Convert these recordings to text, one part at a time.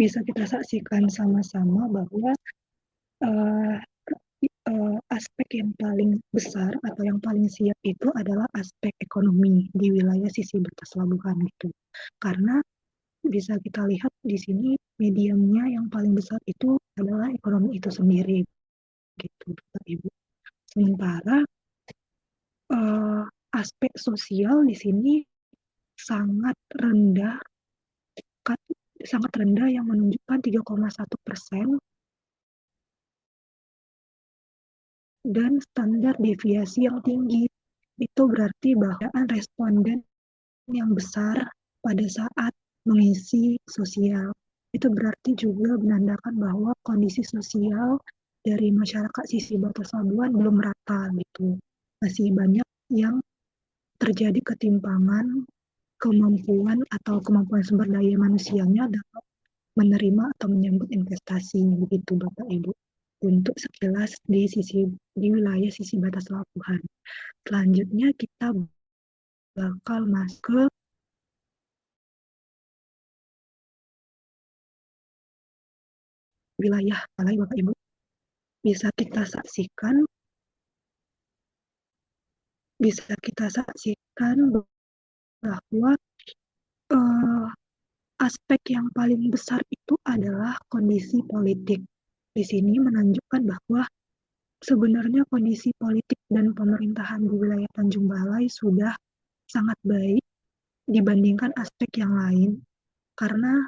bisa kita saksikan sama-sama bahwa uh, aspek yang paling besar atau yang paling siap itu adalah aspek ekonomi di wilayah sisi batas pelabuhan gitu. Karena bisa kita lihat di sini mediumnya yang paling besar itu adalah ekonomi itu sendiri gitu, Bapak Ibu. Sementara aspek sosial di sini sangat rendah, yang menunjukkan 3,1% dan standar deviasi yang tinggi. Itu berarti bahwa responden yang besar pada saat mengisi sosial. Itu berarti juga menandakan bahwa kondisi sosial dari masyarakat sisi batas pelabuhan belum rata gitu. Masih banyak yang terjadi ketimpangan kemampuan sumber daya manusianya dapat menerima atau menyambut investasi begitu Bapak Ibu. Untuk sekilas di wilayah sisi batas pelabuhan. Selanjutnya kita bakal masuk ke wilayah Palai Bapak Ibu. Bisa kita saksikan bahwa aspek yang paling besar itu adalah kondisi politik. Di sini menunjukkan bahwa sebenarnya kondisi politik dan pemerintahan di wilayah Tanjung Balai sudah sangat baik dibandingkan aspek yang lain karena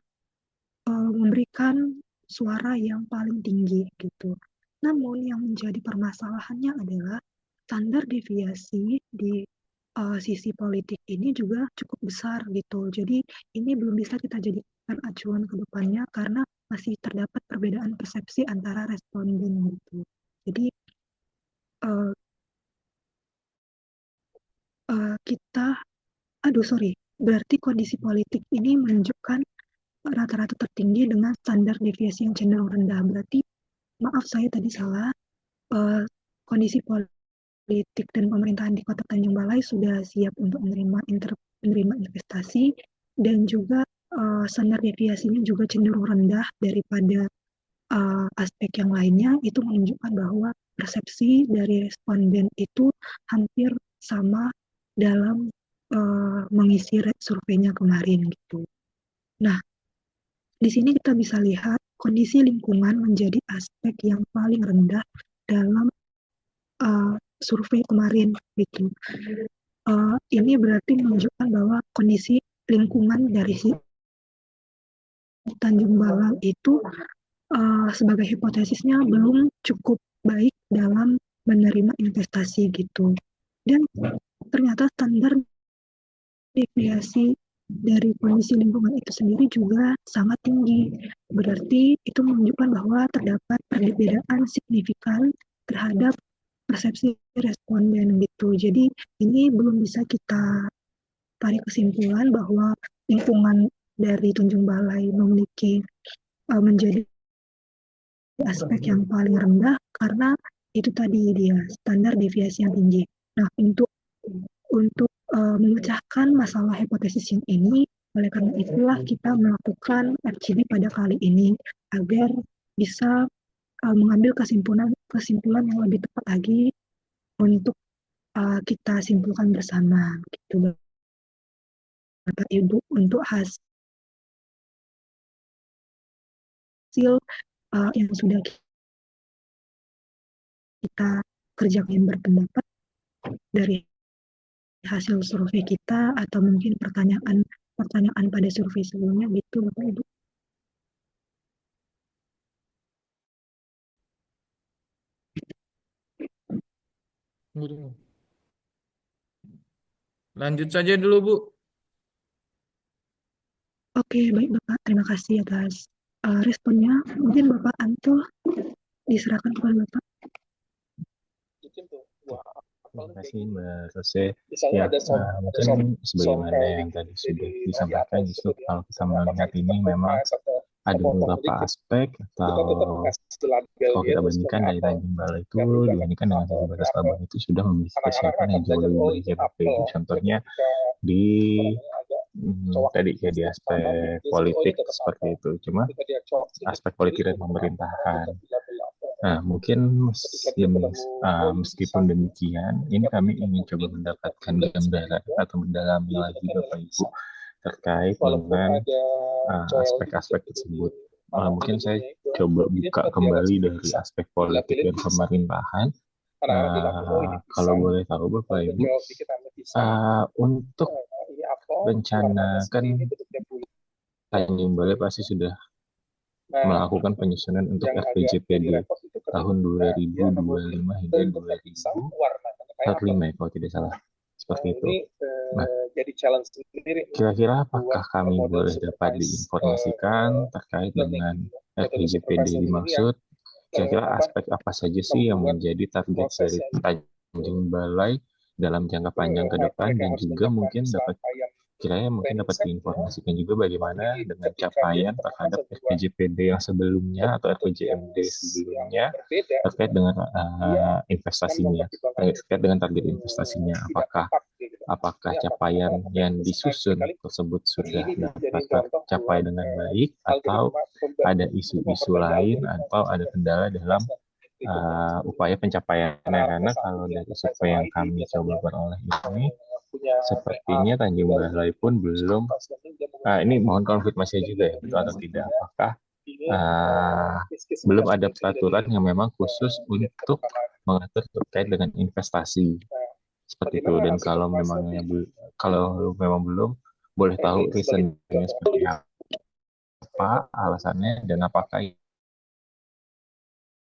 memberikan suara yang paling tinggi gitu. Namun yang menjadi permasalahannya adalah standar deviasi di sisi politik ini juga cukup besar gitu. Jadi ini belum bisa kita jadikan acuan ke depannya karena masih terdapat perbedaan persepsi antara responden gitu. Jadi berarti kondisi politik ini menunjukkan rata-rata tertinggi dengan standar deviasi yang cenderung rendah. Berarti, maaf saya tadi salah, kondisi politik dan pemerintahan di Kota Tanjung Balai sudah siap untuk menerima investasi dan juga standar deviasinya juga cenderung rendah daripada aspek yang lainnya. Itu menunjukkan bahwa persepsi dari responden itu hampir sama dalam mengisi surveinya kemarin gitu. Nah, di sini kita bisa lihat kondisi lingkungan menjadi aspek yang paling rendah dalam survei kemarin gitu. Ini berarti menunjukkan bahwa kondisi lingkungan dari Tanjung Balang itu sebagai hipotesisnya belum cukup baik dalam menerima investasi gitu. Dan ternyata standar deviasi dari kondisi lingkungan itu sendiri juga sangat tinggi. Berarti itu menunjukkan bahwa terdapat perbedaan signifikan terhadap persepsi responden gitu. Jadi ini belum bisa kita tarik kesimpulan bahwa lingkungan dari Tanjung Balai memiliki menjadi aspek yang paling rendah karena itu tadi dia standar deviasi yang tinggi. Nah, untuk memecahkan masalah hipotesis yang ini, oleh karena itulah kita melakukan FGD pada kali ini agar bisa mengambil kesimpulan yang lebih tepat lagi untuk kita simpulkan bersama gitu Bapak Ibu untuk hasil yang sudah kita kerjakan berpendapat dari hasil survei kita atau mungkin pertanyaan pada survei sebelumnya gitu Bapak Ibu. Lanjut saja dulu, Bu. Oke, baik Bapak. Terima kasih atas responnya. Mungkin Bapak Anto diserahkan kepada Bapak. Terima kasih Mbak Rose. Ya, mungkin sebagaimana yang tadi sudah disampaikan, justru kalau kita melihat ini memang ada beberapa aspek atau kalau kita bandingkan dari Tanjung Balai itu dibandingkan dengan sisi batas pelabuhan itu sudah memiliki kesiapan yang jauh lebih baik ya Bapak Ibu. Contohnya di tadi kayak di aspek politik seperti itu. Cuma aspek politik dan pemerintahan. Nah, mungkin meskipun demikian, ini kami ingin coba mendapatkan gambaran atau mendalami lagi Bapak Ibu terkait dengan aspek-aspek tersebut. Mungkin saya coba buka kembali dari aspek politik dan pemerintahan. Kalau boleh tahu Bapak Ibu, untuk rencana kan Tanjung Balai pasti sudah melakukan penyusunan untuk RPJPD tahun 2025 hingga 2045 kalau tidak salah. Seperti itu. Nah, kira-kira apakah kami boleh dapat diinformasikan terkait dengan RPJPD dimaksud? Kira-kira aspek apa saja sih yang menjadi target dari Tanjung Balai dalam jangka panjang ke depan, dan juga mungkin dapat diinformasikan juga bagaimana dengan capaian terhadap RPJPD yang sebelumnya atau RPJMD sebelumnya terkait dengan investasinya, terkait dengan target investasinya, apakah capaian yang disusun tersebut sudah dapat tercapai dengan baik, atau ada isu-isu lain, atau ada kendala dalam upaya pencapaiannya. Karena kalau dari survei yang kami coba peroleh ini, sepertinya Tanjung Balai pun belum, ini mohon konfirmasi juga ya, betul atau tidak, apakah belum ada peraturan yang memang khusus untuk mengatur terkait dengan investasi seperti itu. Dan kalau memang belum, boleh tahu reasonnya seperti apa, alasannya, dan apakah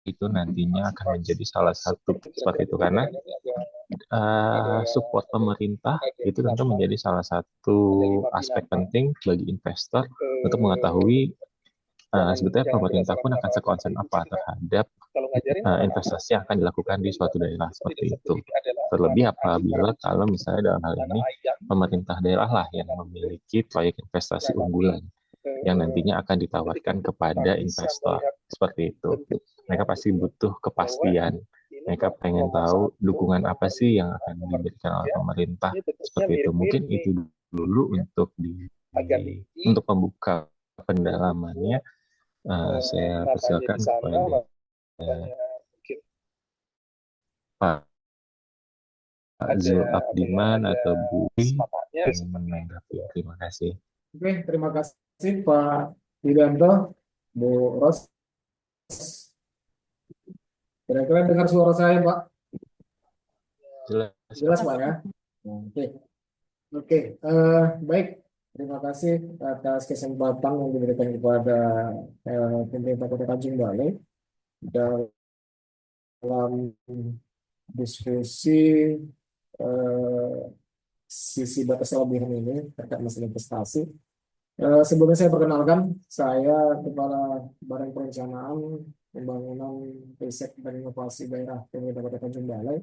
itu nantinya akan menjadi salah satu seperti itu. Karena support pemerintah itu tentu menjadi salah satu aspek penting bagi investor untuk mengetahui sebetulnya pemerintah pun akan sekonsen apa terhadap investasi yang akan dilakukan di suatu daerah seperti itu. Terlebih apabila kalau misalnya dalam hal ini pemerintah daerah lah yang memiliki proyek investasi unggulan yang nantinya akan ditawarkan kepada investor seperti itu. Mereka pasti butuh kepastian. Mereka pengen tahu dukungan apa sih yang akan diberikan oleh pemerintah seperti itu. Mungkin itu dulu untuk untuk membuka pendalamannya. Saya persilakan kepada Pak Zul Abdiman atau Bu yang menanggapi. Terima kasih. Oke, terima kasih Pak Widanto, Bu Ros. Kira-kira dengar suara saya, Pak? Jelas Pak ya? Oke. Baik. Terima kasih atas kesempatan yang diberikan kepada pemerintah Kota Tanjung Balai dalam diskusi sisi batas kelebihan ini terkait masalah investasi. Sebelumnya saya perkenalkan, saya Kepala Badan Perencanaan Pembangunan Riset dan Inovasi Daerah Pemerintah Kota Tanjung Balai.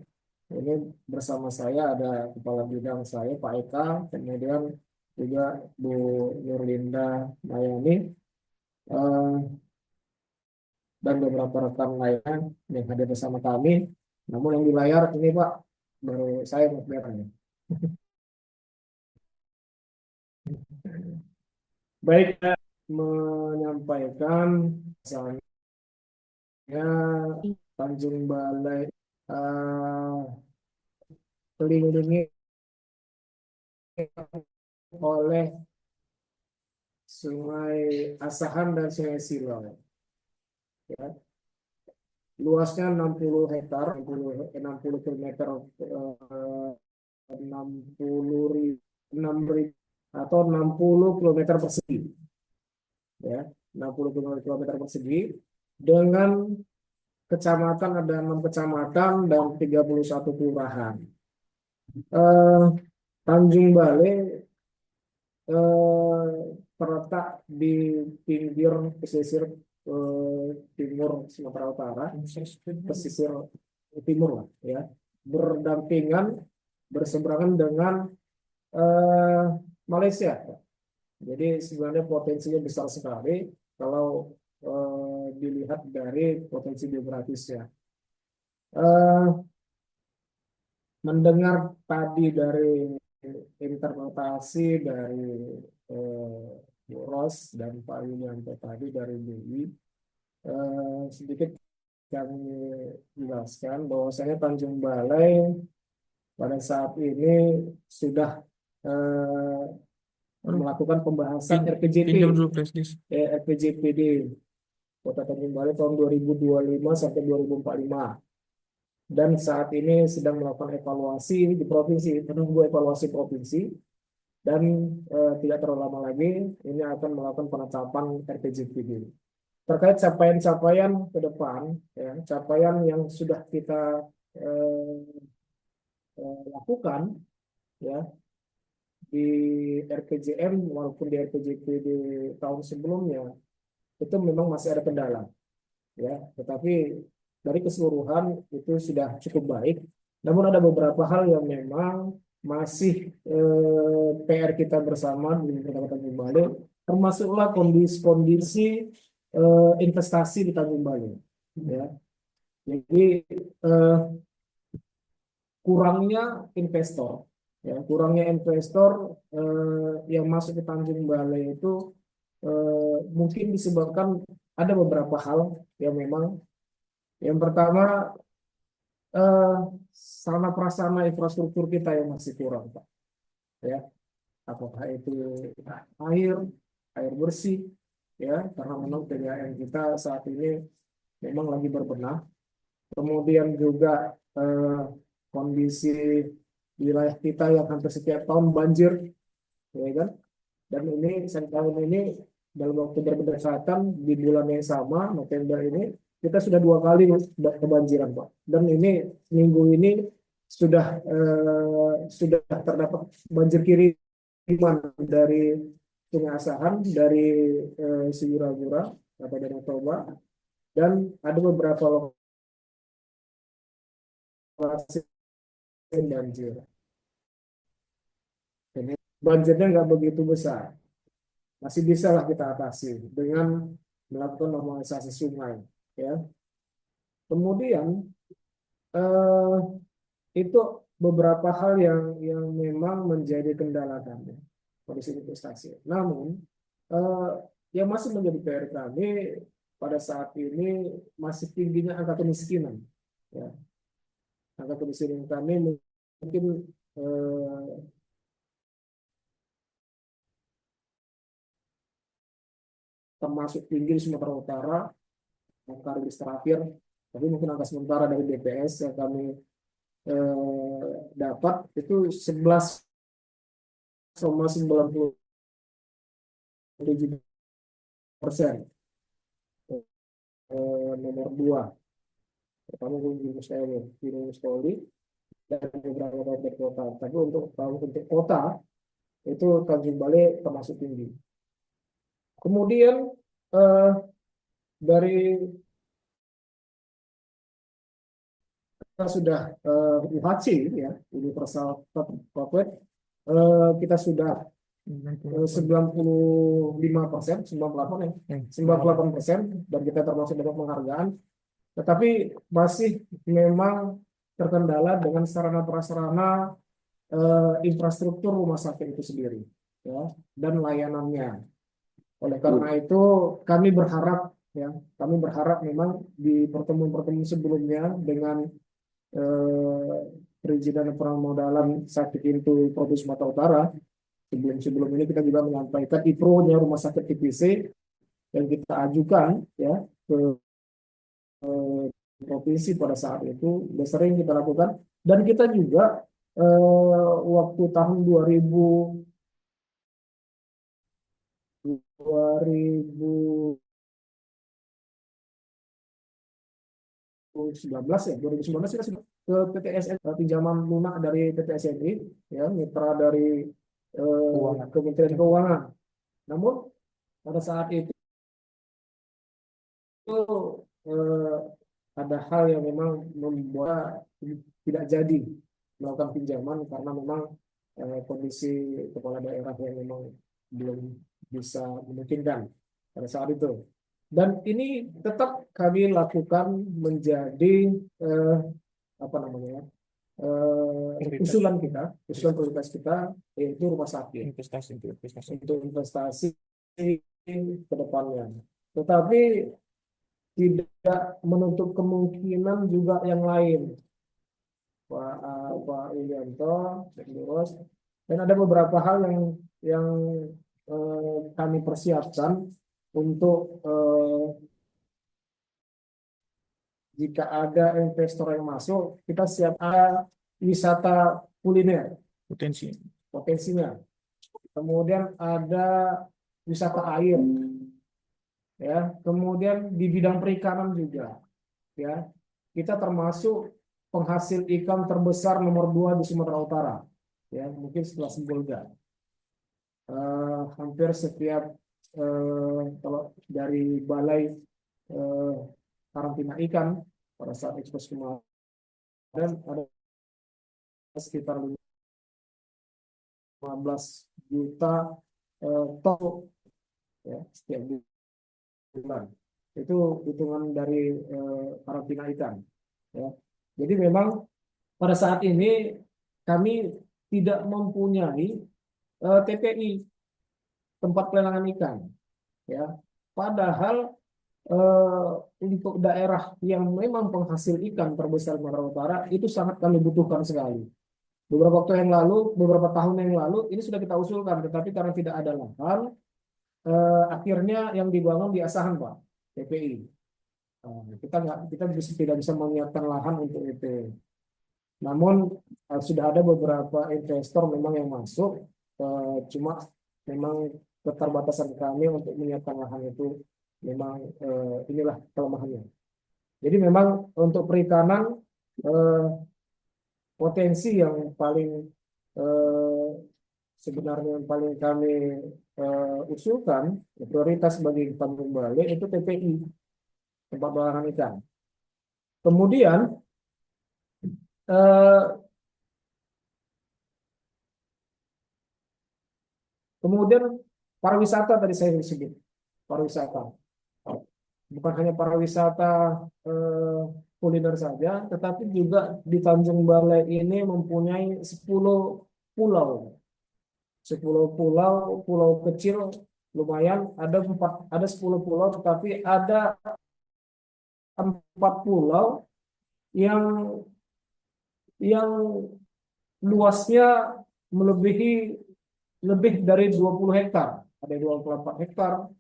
Ini bersama saya ada Kepala Bidang saya Pak Eka, kemudian juga Bu Nurlinda Mayani, dan beberapa rekan lainnya yang hadir bersama kami. Namun yang di layar ini Pak, baru saya kelihatan. Baik, menyampaikan misalnya Tanjung Balai kelilingi oleh Sungai Asahan dan Sungai Silong. Ya. Luasnya 60 hektar, 60 kilometer, 6.000 atau 60 kilometer persegi. Ya, 60 kilometer persegi dengan kecamatan, ada 6 kecamatan dan 31 kelurahan. Tanjung Balai terletak di pinggir pesisir timur Sumatera Utara, pesisir timur lah, ya, berdampingan berseberangan dengan Malaysia. Jadi sebenarnya potensinya besar sekali kalau dilihat dari potensi geografisnya. Mendengar tadi dari interpretasi dari Bu Ros dan Pak Yulianto tadi dari BI, sedikit kami jelaskan bahwasanya Tanjung Balai pada saat ini sudah melakukan pembahasan RPJPD Kota Tanjung Balai tahun 2025 sampai 2045. Dan saat ini sedang melakukan evaluasi di provinsi, menunggu evaluasi provinsi, dan tidak terlalu lama lagi ini akan melakukan penetapan RPJPD. Terkait capaian-capaian ke depan, ya, capaian yang sudah kita lakukan, ya, di RPJM walaupun di RPJPD tahun sebelumnya itu memang masih ada kendala, ya, tetapi dari keseluruhan itu sudah cukup baik. Namun ada beberapa hal yang memang masih PR kita bersama di Kota Tanjung Balai, termasuklah kondisi investasi di Tanjung Balai. Ya. Jadi kurangnya investor, ya, yang masuk ke Tanjung Balai itu mungkin disebabkan ada beberapa hal yang memang. Yang pertama, sarana prasarana infrastruktur kita yang masih kurang, Pak. Ya, apakah itu air bersih, ya, karena memang PDAM kita saat ini memang lagi berbenah. Kemudian juga kondisi wilayah kita yang hampir setiap tahun banjir, ya kan? Dan ini tahun ini dalam waktu berdekatan di bulan yang sama, November ini, kita sudah 2 kali kebanjiran, Pak. Dan ini minggu ini sudah terdapat banjir kiriman dari Sungai Asahan, dari Sigura-gura atau Danau Toba, dan ada beberapa lokasi banjir. Ini banjirnya nggak begitu besar, masih bisa lah kita atasi dengan melakukan normalisasi sungai, ya. Kemudian itu beberapa hal yang memang menjadi kendala kami kondisi investasi. Namun yang masih menjadi PR kami pada saat ini masih tingginya angka kemiskinan, ya. Angka kemiskinan kami mungkin termasuk tinggi di Sumatera Utara, angka rilis terakhir, tapi mungkin angka sementara dari BPS yang kami dapat itu 11,97%. Nomor 2 pertama Gunung Stoli dan beberapa kabupaten kota. Tapi untuk kota itu Tanjung Balai termasuk tinggi. Kemudian dari kita sudah UHC, ya, Universal Corporate, kita sudah 95%, 98%, dan kita termasuk dapat penghargaan. Tetapi masih memang terkendala dengan sarana prasarana infrastruktur rumah sakit itu sendiri, ya, dan layanannya. Oleh karena itu kami berharap memang di pertemuan-pertemuan sebelumnya dengan perizinan permodalan sakit pintu Provinsi Sumatera Utara, sebelum ini kita juga menyampaikan IPRO-nya rumah sakit TPC yang kita ajukan, ya, ke provinsi pada saat itu sudah sering kita lakukan. Dan kita juga waktu tahun 2019 kita sudah ke PTSN, pinjaman lunak dari PTSNI, ya, mitra dari Kementerian Keuangan. Namun pada saat itu ada hal yang memang membuat tidak jadi melakukan pinjaman karena memang kondisi kepala daerah yang memang belum bisa memungkinkan pada saat itu. Dan ini tetap kami lakukan menjadi usulan prioritas kita yaitu rumah sakit investasi untuk investasi ke depannya. Tetapi tidak menutup kemungkinan juga yang lain, Pak Yulianto, dan ada beberapa hal yang kami persiapkan untuk jika ada investor yang masuk, kita siap ada wisata kuliner potensinya. Kemudian ada wisata air, ya. Kemudian di bidang perikanan juga, ya. Kita termasuk penghasil ikan terbesar nomor 2 di Sumatera Utara, ya, mungkin setelah Sibolga. Hampir setiap kalau dari balai karantina ikan pada saat ekspos kemarin ada sekitar 15 juta ton, ya, setiap bulan. Itu hitungan dari karantina ikan, ya. Jadi memang pada saat ini kami tidak mempunyai TPI, tempat pelelangan ikan, ya. Padahal untuk daerah yang memang penghasil ikan terbesar Sumatera Utara itu sangat kami butuhkan sekali. Beberapa tahun yang lalu ini sudah kita usulkan, tetapi karena tidak ada lahan, akhirnya yang dibangun di Asahan, Pak, TPI. Kita tidak bisa menyiapkan lahan untuk itu. Namun sudah ada beberapa investor memang yang masuk, cuma memang keterbatasan kami untuk menyiapkan lahan itu memang inilah kelemahannya. Jadi memang untuk perikanan potensi yang paling sebenarnya yang paling kami usulkan prioritas bagi Kampung Bale itu TPI, tempat pelelangan ikan. Kemudian pariwisata tadi saya sebut, pariwisata. Bukan hanya pariwisata kuliner saja, tetapi juga di Tanjung Balai ini mempunyai 10 pulau. 10 pulau kecil lumayan, ada 10 pulau, tetapi ada 4 pulau yang luasnya melebihi lebih dari 20 hektar. Ada 24 hektar,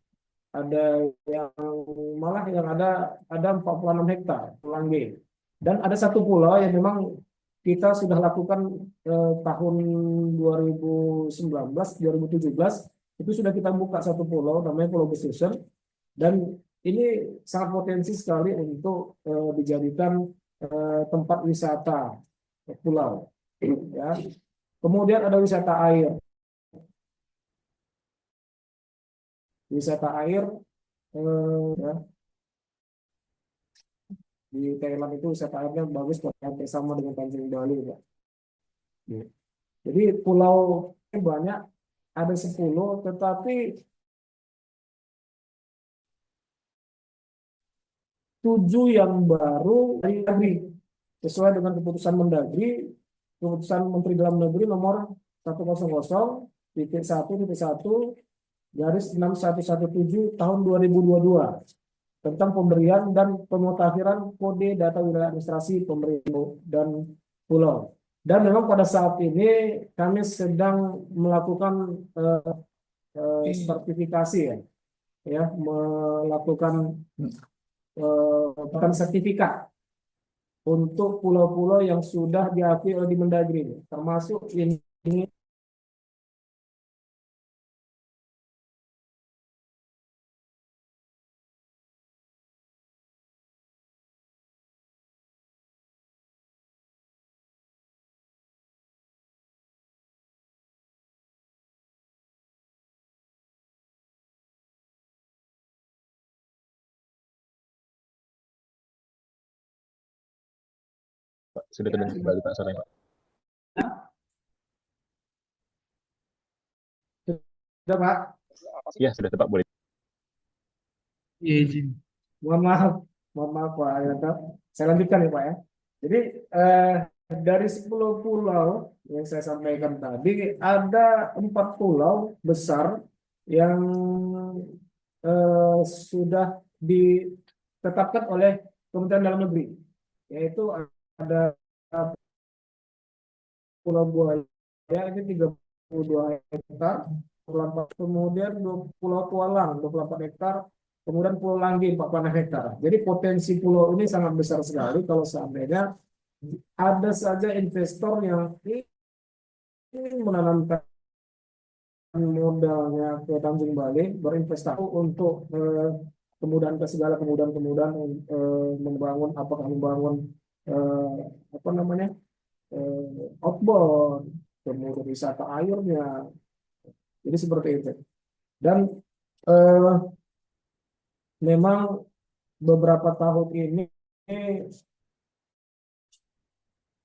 ada yang malah yang ada 46 hektar Langge. Dan ada satu pulau yang memang kita sudah lakukan tahun 2019-2017 itu sudah kita buka satu pulau namanya Pulau Besusen, dan ini sangat potensi sekali untuk dijadikan tempat wisata pulau, ya. Kemudian ada wisata air. Ya. Di Thailand itu wisata airnya bagus, bersama dengan Tanjung Bali, ya. Jadi pulau banyak, ada 10, tetapi 7 yang baru dari sesuai dengan keputusan Mendagri, keputusan Menteri Dalam Negeri nomor 100.1.1/6117 tahun 2022 tentang pemberian dan pemutakhiran kode data wilayah administrasi pemerintah dan pulau. Dan memang pada saat ini kami sedang melakukan sertifikasi, ya, melakukan sertifikat untuk pulau-pulau yang sudah diakui oleh Mendagri, termasuk ini. Sudah terdengar kembali Pak Soreng, Pak? Sudah, Pak? Ya, sudah Pak, boleh. Iya, izin. Mohon maaf Pak Yanto. Saya lanjutkan ya Pak, ya. Jadi dari 10 pulau yang saya sampaikan tadi, ada 4 pulau besar yang sudah ditetapkan oleh Kementerian Dalam Negeri, yaitu ada Pulau Buaya ini 32 hektar, kemudian Pulau Tualang 24 hektar, kemudian Pulau Langgi 46 hektar. Jadi potensi pulau ini sangat besar sekali kalau seandainya ada saja investor yang ingin menanamkan modalnya ke Tanjung Balai, berinvestasi untuk kemudahan ke segala kemudahan membangun, apakah membangun eh, apa namanya, outbound, kemudian wisata airnya, jadi seperti itu. Dan eh, memang beberapa tahun ini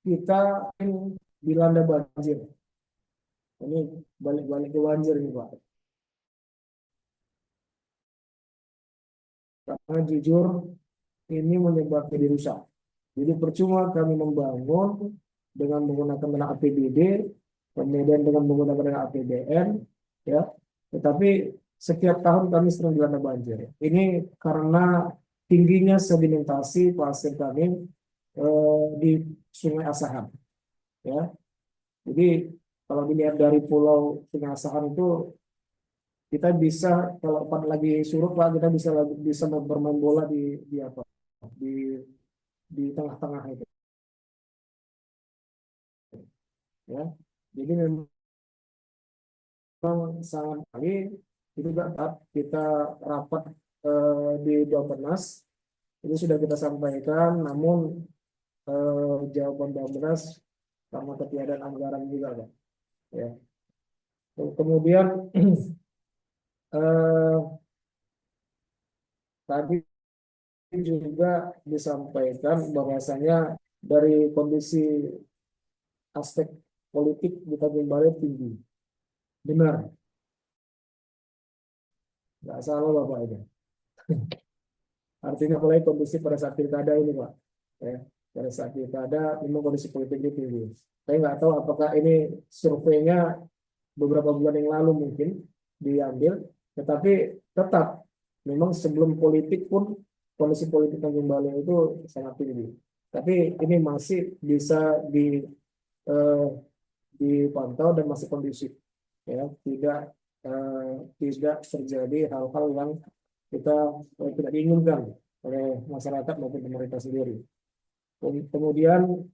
kita dilanda banjir. Ini balik-balik ke banjir nih Pak. Karena jujur ini menyebabkan jadi rusak. Jadi percuma kami membangun dengan menggunakan dana APBD, kemudian dengan menggunakan dana APBN, ya. Tetapi setiap tahun kami sering dilanda banjir. Ini karena tingginya sedimentasi pasir kami di Sungai Asahan, ya. Jadi kalau dilihat dari Pulau Sungai Asahan itu, kita bisa kalau lagi surut Pak, kita bisa bermain bola di apa, di tengah-tengah itu, ya. Jadi memang sangat kali itu saat kita rapat di Bappenas itu sudah kita sampaikan, namun jawaban Bappenas karena ketiadaan anggaran juga Pak, ya. Kemudian tadi juga disampaikan bahwasanya dari kondisi aspek politik di Tanjung Balai tinggi. Benar, nggak salah Bapak ini. Artinya mulai kondisi pada saat pilkada ini Pak, ya, pada saat pilkada memang kondisi politik itu tinggi. Saya nggak tahu apakah ini surveinya beberapa bulan yang lalu mungkin diambil, tetapi tetap memang sebelum politik pun kondisi politik Tanjung Balai itu sangat tinggi. Tapi ini masih bisa eh, dipantau dan masih kondusif, ya, tidak terjadi hal-hal yang kita tidak diinginkan oleh masyarakat maupun pemerintah sendiri. Kemudian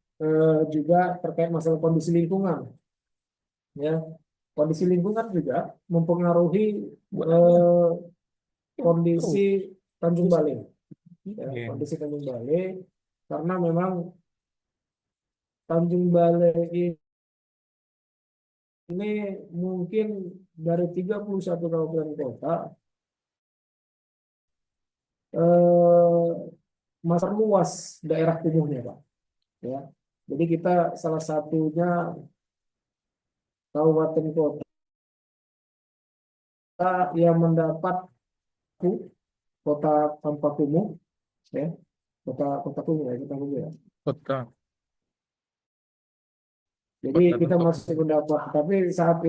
juga terkait masalah kondisi lingkungan, ya, kondisi lingkungan juga mempengaruhi kondisi Tanjung Balai, ya, kondisi Tanjung Balai, karena memang Tanjung Balai ini mungkin dari 31 kabupaten kota masih luas daerah kumuhnya Pak, ya. Jadi kita salah satunya kabupaten kota yang mendapat kota tanpa kumuh, ya, kota kumuh ya, kita kumuh ya. Kota. Jadi kita masih mendapat, tapi saat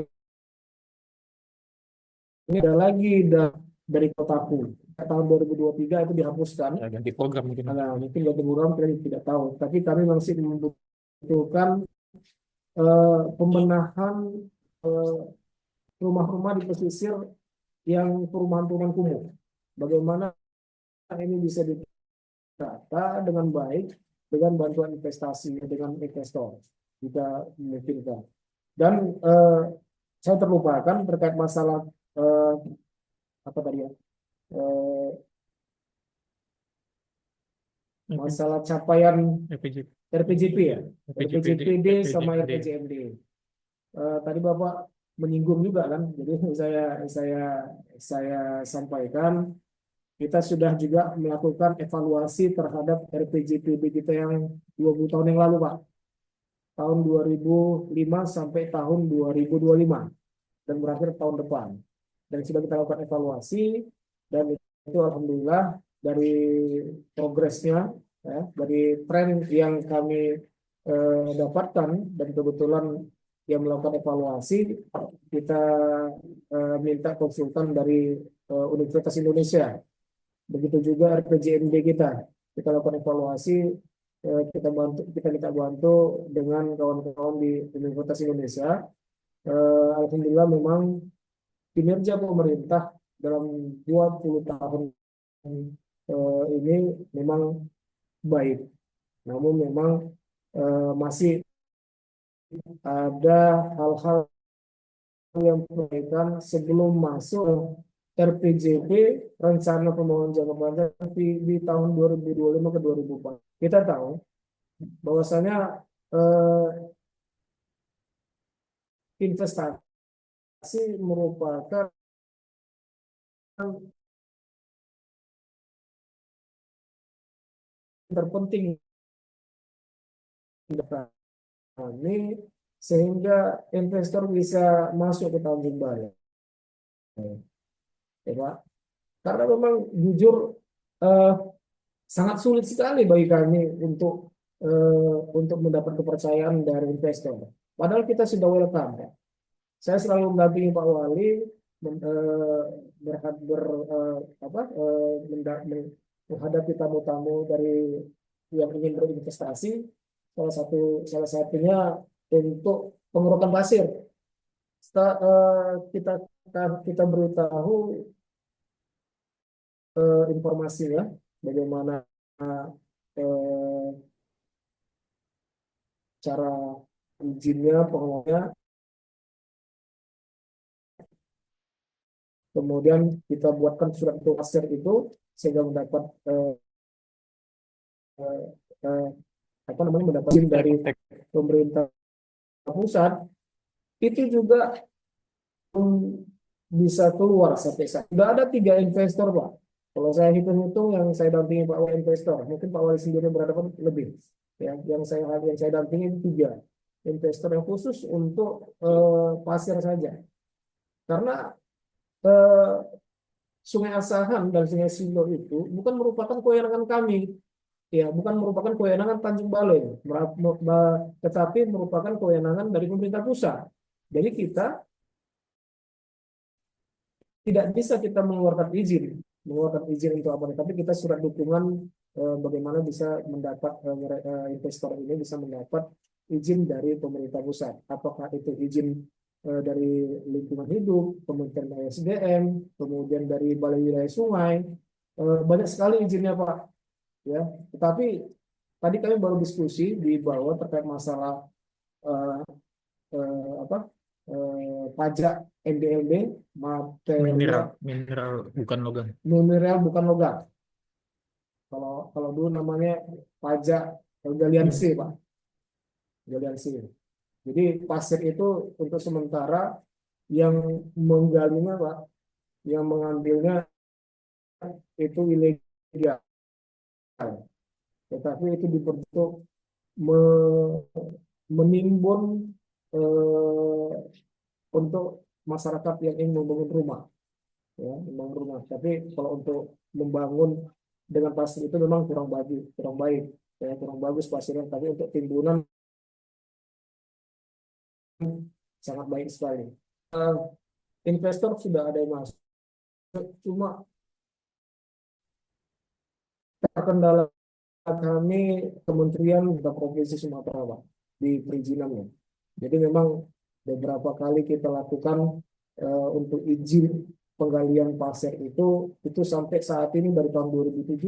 ini ada lagi dari kotaku. Tahun 2023 itu dihapuskan. Ya, ganti program mungkin. Nah, mungkin ganti program kita tidak tahu. Tapi kami masih membutuhkan pembenahan rumah-rumah di pesisir yang perumahan-perumahan kumuh. Bagaimana ini bisa ditata dengan baik dengan bantuan investasi dengan investor kita memungkinkan. Dan saya terlupakan terkait masalah apa tadi ya, masalah capaian RPJP ya, RPJPD sama RPJMD. Tadi Bapak menyinggung juga kan, jadi saya sampaikan kita sudah juga melakukan evaluasi terhadap RPJPD kita yang 20 tahun yang lalu Pak, tahun 2005 sampai tahun 2025 dan berakhir tahun depan, dan sudah kita lakukan evaluasi dan itu alhamdulillah dari progresnya, ya, dari tren yang kami dapatkan, dan kebetulan yang melakukan evaluasi kita minta konsultan dari Universitas Indonesia. Begitu juga RPJMD kita lakukan evaluasi, kita minta bantu dengan kawan-kawan di Universitas Indonesia. Alhamdulillah memang kinerja pemerintah dalam 20 tahun ini memang baik. Namun memang masih ada hal-hal yang perbaikan sebelum masuk RPJP, rencana pembangunan jangka panjang di tahun 2025 ke 2004. Kita tahu bahwasanya investasi merupakan terpenting kami, sehingga investor bisa masuk ke Tanjung Balai. Ya, Pak. Karena memang jujur sangat sulit sekali bagi kami untuk mendapat kepercayaan dari investor. Padahal kita sudah welcome, ya. Saya selalu mendampingi Pak Wali menghadapi tamu-tamu dari yang ingin berinvestasi. Salah satunya untuk pengerukan pasir. Kita beritahu informasinya bagaimana cara izinnya, pengelolanya. Kemudian kita buatkan surat pasir itu sehingga mendapat mendapat izin dari pemerintah pusat. Itu juga bisa keluar sampai saat. Sudah ada 3 investor, Pak. Kalau saya hitung-hitung yang saya dampingi Pak Wali investor, mungkin Pak Wali sendiri berhadapan lebih. Ya, yang saya dampingi 3 investor yang khusus untuk pasir saja. Karena Sungai Asahan dan Sungai Silo itu bukan merupakan kewenangan kami, ya, bukan merupakan kewenangan Tanjung Balai, tetapi merupakan kewenangan dari pemerintah pusat. Jadi kita tidak bisa mengeluarkan izin untuk apa, tapi kita surat dukungan bagaimana bisa mendapat investor ini bisa mendapat izin dari pemerintah pusat. Apakah itu izin dari lingkungan hidup, Kementerian SDM, kemudian dari Balai Wilayah Sungai, banyak sekali izinnya, Pak. Ya, tetapi tadi kami baru diskusi di bawah terkait masalah pajak NDLB, mineral bukan logam. Mineral bukan logam. Kalau dulu namanya pajak galiansi, Pak. Galiansi. Jadi pasir itu untuk sementara yang menggalinya, Pak, yang mengambilnya itu ilegal. Tetapi itu dibentuk menimbun untuk masyarakat yang ingin membangun rumah, ya, membangun rumah. Tapi kalau untuk membangun dengan pasir itu memang kurang baik, ya, kurang bagus pasirnya. Tapi untuk timbunan sangat baik sekali. Investor sudah ada yang masuk, cuma terkendala kami Kementerian dan Provinsi Sumatera, Pak, di perizinannya. Jadi memang beberapa kali kita lakukan untuk izin penggalian pasir itu sampai saat ini dari tahun 2017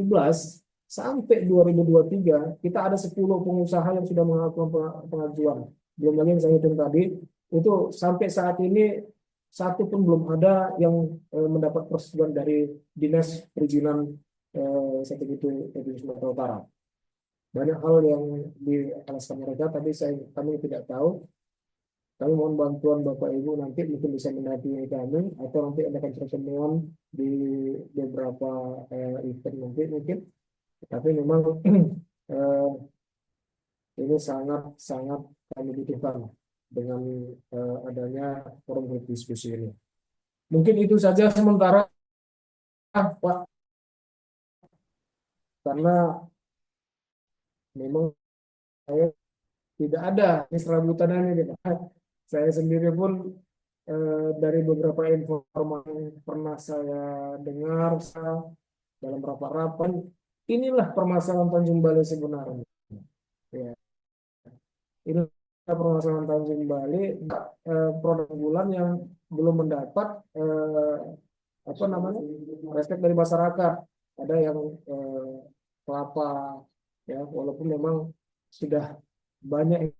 sampai 2023 kita ada 10 pengusaha yang sudah melakukan pengajuan. Belum lagi yang saya hitung tadi, itu sampai saat ini satu pun belum ada yang mendapat persetujuan dari Dinas Perizinan Sertifikat Provinsi Sumatera Utara. Banyak hal yang dialaskan mereka, tapi kami tidak tahu. Kami mohon bantuan Bapak Ibu, nanti mungkin bisa mendampingi kami, atau nanti ada pertemuan di beberapa event nanti mungkin. Tapi memang ini sangat kami butuhkan dengan adanya forum diskusi ini. Mungkin itu saja sementara, Pak, karena memang saya tidak ada ini serabutannya gitu. Saya sendiri pun dari beberapa informasi yang pernah saya dengar dalam rapat-rapat, inilah permasalahan Tanjung Balai sebenarnya. Ya, inilah permasalahan Tanjung Balai, produk unggulan yang belum mendapat apa namanya respect dari masyarakat. Ada yang kelapa, ya, walaupun memang sudah banyak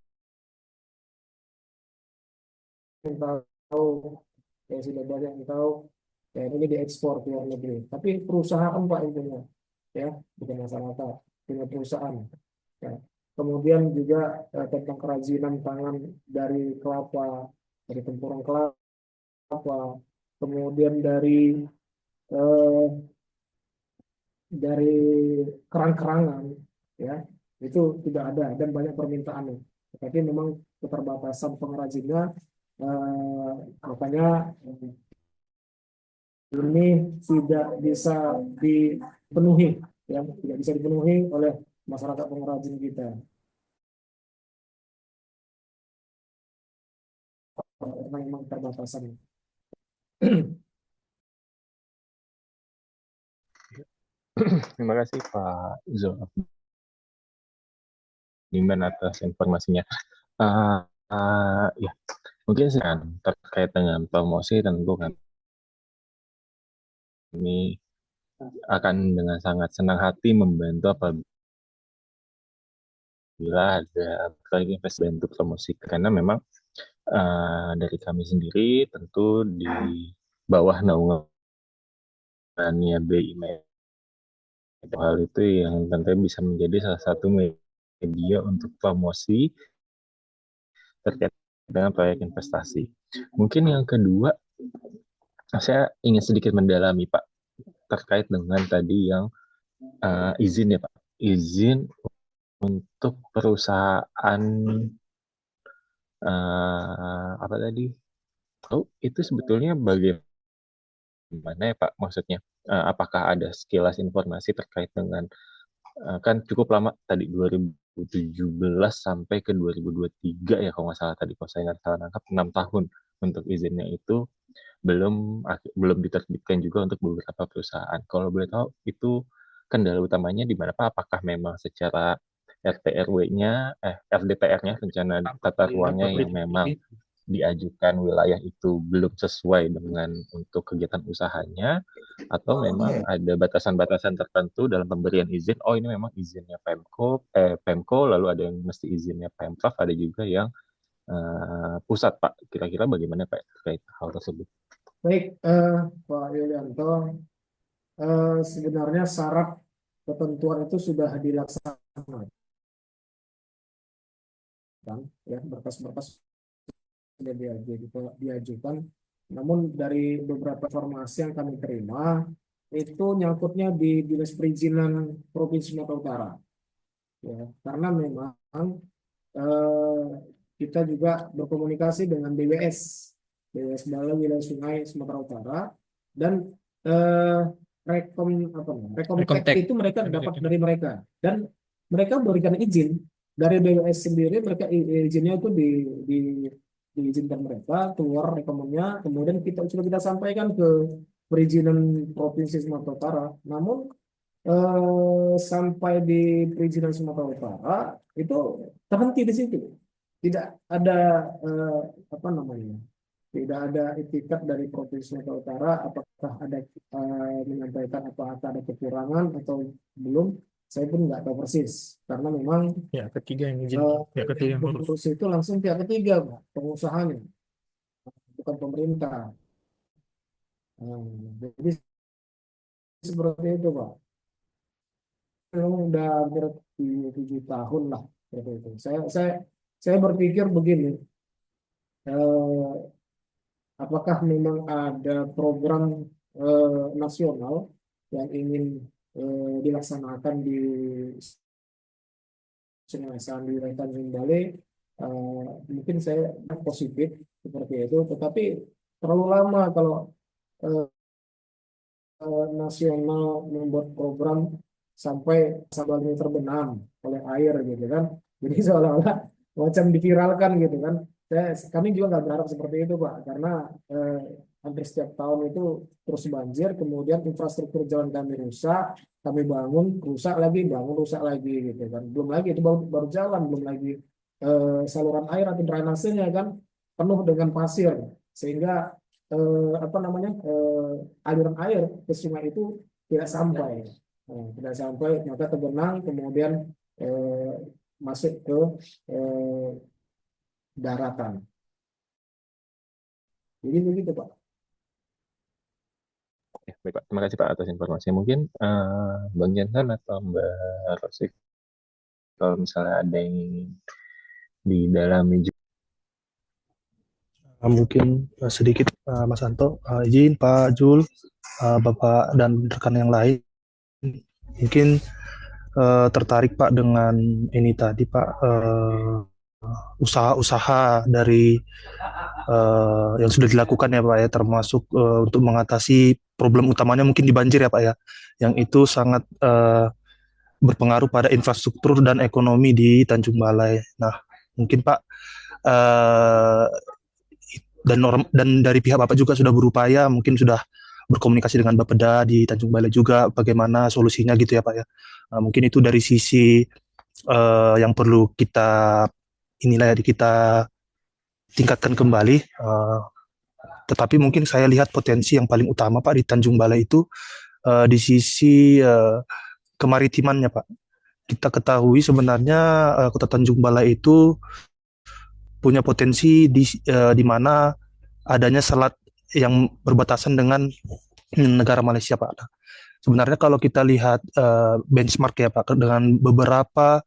yang tahu, ya sudah banyak yang tahu, ya ini diekspor ke luar negeri. Tapi perusahaan Pak intinya, ya, bukan masyarakat, punya perusahaan. Ya. Kemudian juga tentang kerajinan tangan dari kelapa, dari tempurung kelapa, kemudian eh, dari kerang-kerangan, ya, itu tidak ada dan banyak permintaannya. Tapi memang keterbatasan pengrajinnya, eh, makanya ini tidak bisa dipenuhi, ya, tidak bisa dipenuhi oleh masyarakat pengrajin kita. Memang keterbatasan. Terima kasih Pak Zul Diman atas informasinya. Ya, mungkin sekarang terkait dengan promosi tentu kan ini akan dengan sangat senang hati membantu apabila ada investasi bentuk promosi, karena memang dari kami sendiri tentu di bawah naungannya BI hal itu yang tentunya bisa menjadi salah satu media untuk promosi terkait dengan proyek investasi. Mungkin yang kedua, saya ingin sedikit mendalami Pak terkait dengan tadi yang izin ya Pak, izin untuk perusahaan apa tadi? Oh, itu sebetulnya bagaimana ya Pak? Maksudnya, apakah ada sekilas informasi terkait dengan kan cukup lama tadi 2017 sampai ke 2023 ya kalau nggak salah tadi, kalau saya nggak salah nangkap 6 tahun untuk izinnya itu belum diterbitkan juga untuk beberapa perusahaan. Kalau boleh tahu itu kendala utamanya di mana Pak? Apakah memang secara RT/RW-nya, RDTR-nya, rencana tata ruangnya yang memang diajukan wilayah itu belum sesuai dengan untuk kegiatan usahanya, atau memang ada batasan-batasan tertentu dalam pemberian izin? Oh, ini memang izinnya Pemko, lalu ada yang mesti izinnya Pemprov, ada juga yang pusat Pak. Kira-kira bagaimana Pak terkait hal tersebut? Baik, Pak Yulianto, sebenarnya syarat ketentuan itu sudah dilaksanakan, ya, berkas-berkas sudah diajukan. Namun dari beberapa informasi yang kami terima, itu nyangkutnya di Dinas Perizinan Provinsi Sumatera Utara. Ya, karena memang eh, kita juga berkomunikasi dengan BWS Balai Wilayah Sungai Sumatera Utara, dan eh, Rekomtek itu mereka dapat dari mereka, dan mereka berikan izin dari BWS sendiri. Mereka izinnya itu diizinkan mereka keluar rekomennya, kemudian sudah kita sampaikan ke perizinan Provinsi Sumatera Utara. Namun sampai di perizinan Sumatera Utara itu terhenti di situ. Tidak ada eh, apa namanya, tidak ada etikat dari Provinsi Sumatera Utara apakah ada menyampaikan apakah ada kekurangan atau belum. Saya pun nggak tahu persis, karena memang Ya, ketiga yang izin, ya ketiga yang ngurus. terus itu langsung pihak ketiga, Pak, pengusahanya, bukan pemerintah. Jadi seperti itu, Pak. Memang udah hampir 7 tahun lah seperti itu. Saya berpikir begini, eh, apakah memang ada program nasional yang ingin dilaksanakan di Sungai Sandy dan Tanjung Balai? Mungkin saya positif seperti itu, tetapi terlalu lama kalau eh, nasional membuat program sampai Sabang ini terbenam oleh air gitu kan. Jadi seolah-olah macam diviralkan gitu kan. Kami juga nggak berharap seperti itu Pak, karena hampir setiap tahun itu terus banjir, kemudian infrastruktur jalan kami rusak, kami bangun, rusak lagi, bangun, rusak lagi gitu kan. Belum lagi itu baru jalan, belum lagi saluran air atau drainasenya kan penuh dengan pasir, sehingga apa namanya aliran air ke sungai itu tidak sampai. Tidak sampai, maka tergenang, kemudian eh, masuk ke eh, daratan. Jadi begitu Pak. Ya, baik, Pak. Terima kasih Pak atas informasi. Mungkin Bang Jansan atau Mbak Rosik, kalau misalnya ada yang ingin didalami juga. Mungkin sedikit Mas Anto, izin Pak Jul, Bapak dan rekan yang lain, mungkin tertarik Pak dengan ini tadi Pak, usaha-usaha dari yang sudah dilakukan ya Pak ya, termasuk untuk mengatasi problem utamanya mungkin di banjir ya Pak ya, yang itu sangat berpengaruh pada infrastruktur dan ekonomi di Tanjung Balai. Nah, mungkin Pak, eh, dan dari pihak Bapak juga sudah berupaya, mungkin sudah berkomunikasi dengan Bapeda di Tanjung Balai juga bagaimana solusinya gitu ya Pak ya. Mungkin itu dari sisi yang perlu kita inilah ya kita tingkatkan kembali. Tetapi mungkin saya lihat potensi yang paling utama Pak di Tanjung Balai itu di sisi kemaritimannya Pak. Kita ketahui sebenarnya Kota Tanjung Balai itu punya potensi di mana adanya selat yang berbatasan dengan negara Malaysia Pak. Nah, sebenarnya kalau kita lihat benchmark ya Pak dengan beberapa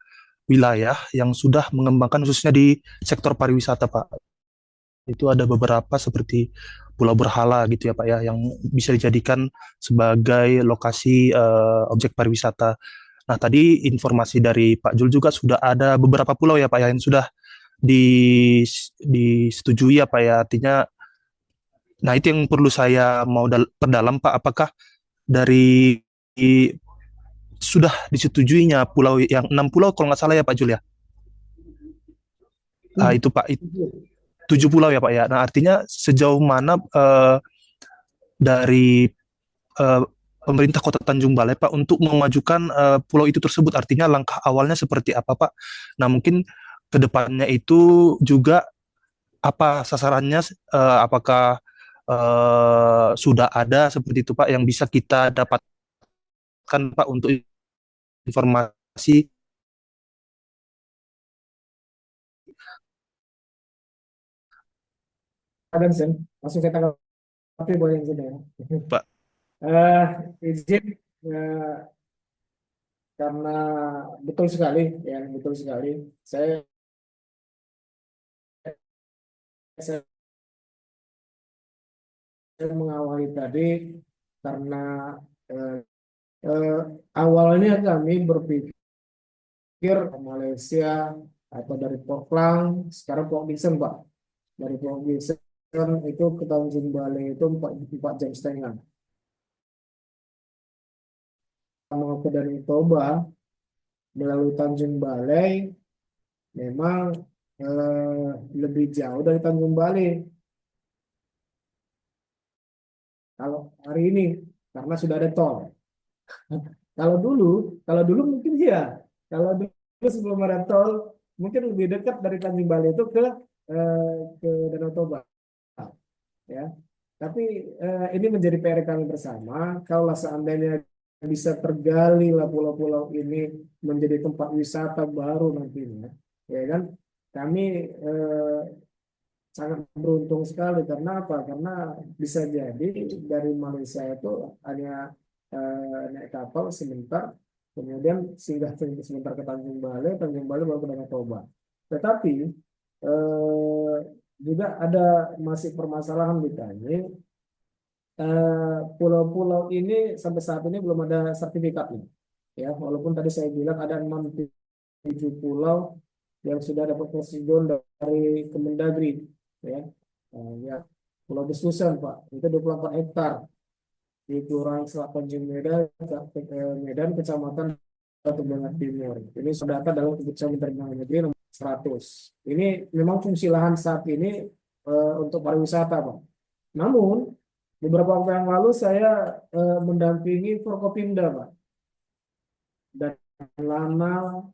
wilayah yang sudah mengembangkan khususnya di sektor pariwisata Pak. Itu ada beberapa seperti Pulau Berhala gitu ya Pak ya yang bisa dijadikan sebagai lokasi objek pariwisata. Nah, tadi informasi dari Pak Jul juga sudah ada beberapa pulau ya Pak ya yang sudah disetujui ya Pak ya. Artinya, nah itu yang perlu saya mau perdalam Pak. Apakah dari sudah disetujuinya pulau yang 6 pulau kalau nggak salah ya Pak Jul ya? Itu Pak, 7 pulau ya Pak ya. Nah artinya sejauh mana dari pemerintah Kota Tanjung Balai Pak untuk memajukan pulau itu tersebut, artinya langkah awalnya seperti apa Pak? Nah mungkin kedepannya itu juga apa sasarannya, apakah sudah ada seperti itu Pak yang bisa kita dapatkan Pak untuk informasi. Ada Sen, langsung saya tanggapi boleh yang sudah ya. Pak. Izin karena betul sekali ya, betul sekali. Saya mengawali tadi karena eh, awalnya kami berpikir Malaysia atau dari Port Klang, sekarang Port Dickson Pak. Dari Port Dickson itu ke Tanjung Balai itu 4 jam setengah. Mau ke Danau Toba melalui Tanjung Balai memang lebih jauh dari Tanjung Balai kalau hari ini karena sudah ada tol. Kalau dulu mungkin ya, kalau dulu sebelum ada tol mungkin lebih dekat dari Tanjung Balai itu ke Danau Toba, ya. Tapi ini menjadi PR kami bersama. Kalau seandainya bisa tergali lah pulau-pulau ini menjadi tempat wisata baru nantinya, ya kan? Kami sangat beruntung sekali karena apa? Karena bisa jadi dari Malaysia itu hanya naik kapal sebentar, kemudian singgah sebentar ke Tanjung Balai baru ke Danau Toba. Tetapi eh, juga ada masih permasalahan di kami. Pulau-pulau ini sampai saat ini belum ada sertifikatnya. Ya, walaupun tadi saya bilang ada 6-7 pulau yang sudah dapat persetujuan dari Kemendagri, ya. Ya, Pulau Besusan, Pak, itu 24 hektar di Kelurahan Selat Tanjung Medan, Kecamatan Batu Bangat Timur. Ini sudah ada dalam keputusan Menteri Dalam Negeri 100. Ini memang fungsi lahan saat ini untuk pariwisata, Pak. Namun beberapa waktu yang lalu saya mendampingi Forkopimda, Pak, dan Lanal,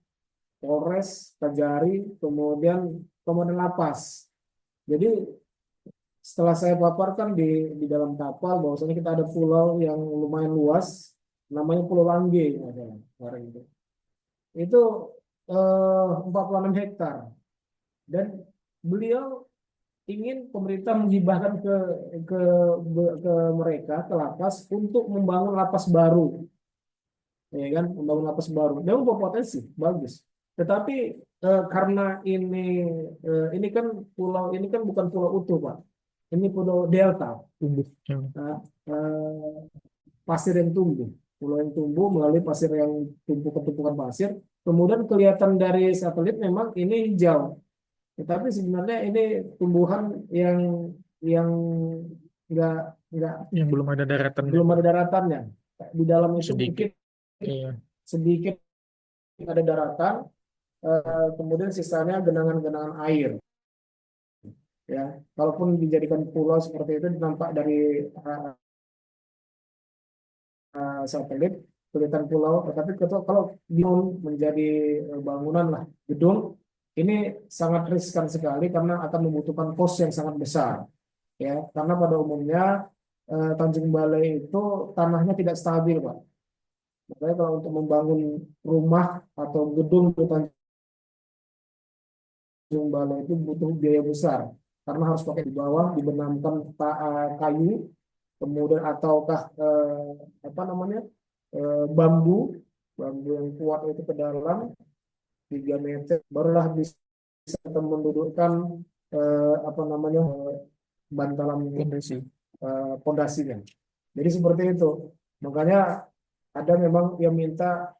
Polres, Kajari, kemudian Komandan Lapas. Jadi setelah saya paparkan di dalam kapal bahwasanya kita ada pulau yang lumayan luas, namanya Pulau Langge, kemarin itu. Itu 46 hektar. Dan beliau ingin pemerintah menghibahkan ke mereka, ke lapas, untuk membangun lapas baru, ya kan, membangun lapas baru. Dia berpotensi bagus, tetapi karena ini kan pulau ini kan bukan pulau utuh, Pak, ini pulau delta, Tumbuh. Nah, pasir yang tumbuh, pulau yang tumbuh melalui pasir yang tumbuh, ketumpukan pasir. Kemudian kelihatan dari satelit memang ini hijau, tetapi sebenarnya ini tumbuhan yang nggak Yang belum ada daratannya. belum ada daratannya. Di dalam itu Sedikit. mungkin Iya. sedikit ada daratan, kemudian sisanya genangan-genangan air. Ya, kalaupun dijadikan pulau seperti itu nampak dari satelit kelihatan pulau, tetapi kalau dibangun menjadi bangunan lah, gedung, ini sangat riskan sekali karena akan membutuhkan kos yang sangat besar. Ya, karena pada umumnya Tanjung Balai itu tanahnya tidak stabil, Pak. Makanya kalau untuk membangun rumah atau gedung di Tanjung Balai itu butuh biaya besar, karena harus pakai di bawah dibenamkan kayu, kemudian ataukah apa namanya bambu yang kuat itu ke dalam 3 meter, barulah bisa mendudukkan apa namanya bantalan pondasinya. Jadi seperti itu. Makanya ada memang yang minta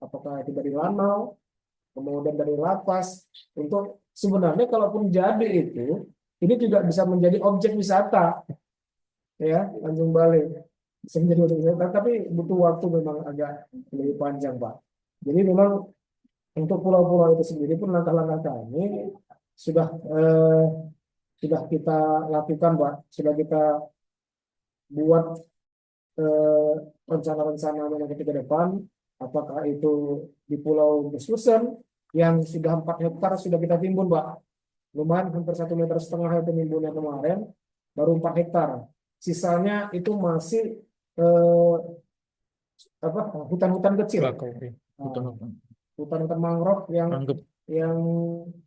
apakah itu dari Lanau, kemudian dari Lapas, untuk sebenarnya kalaupun jadi itu, ini juga bisa menjadi objek wisata, ya, Tanjung Balai bisa menjadi objek wisata, tapi butuh waktu memang agak lebih panjang, Pak. Jadi memang untuk pulau-pulau itu sendiri pun langkah-langkah kami sudah kita lakukan, Pak. Sudah kita buat rencana-rencana yang ke depan, apakah itu di Pulau Besusen yang sudah 4 hektar sudah kita timbun, Pak. Lumayan, hampir 1,5 meter itu nimbunnya kemarin, baru 4 hektar. Sisanya itu masih hutan-hutan kecil, hutan-hutan mangrove yang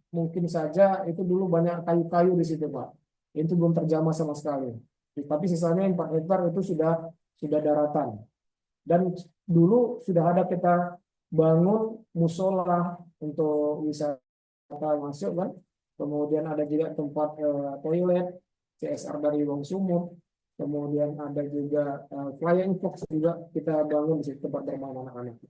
mungkin saja itu dulu banyak kayu-kayu di situ, Pak. Itu belum terjamah sama sekali. Tapi sisanya 4 hektar itu sudah daratan. Dan dulu sudah ada kita bangun musola untuk wisata masuk, kan. Kemudian ada juga tempat toilet CSR dari Wong Sumut. Kemudian ada juga flying fox juga kita bangun di situ, tempat bermain anak-anak.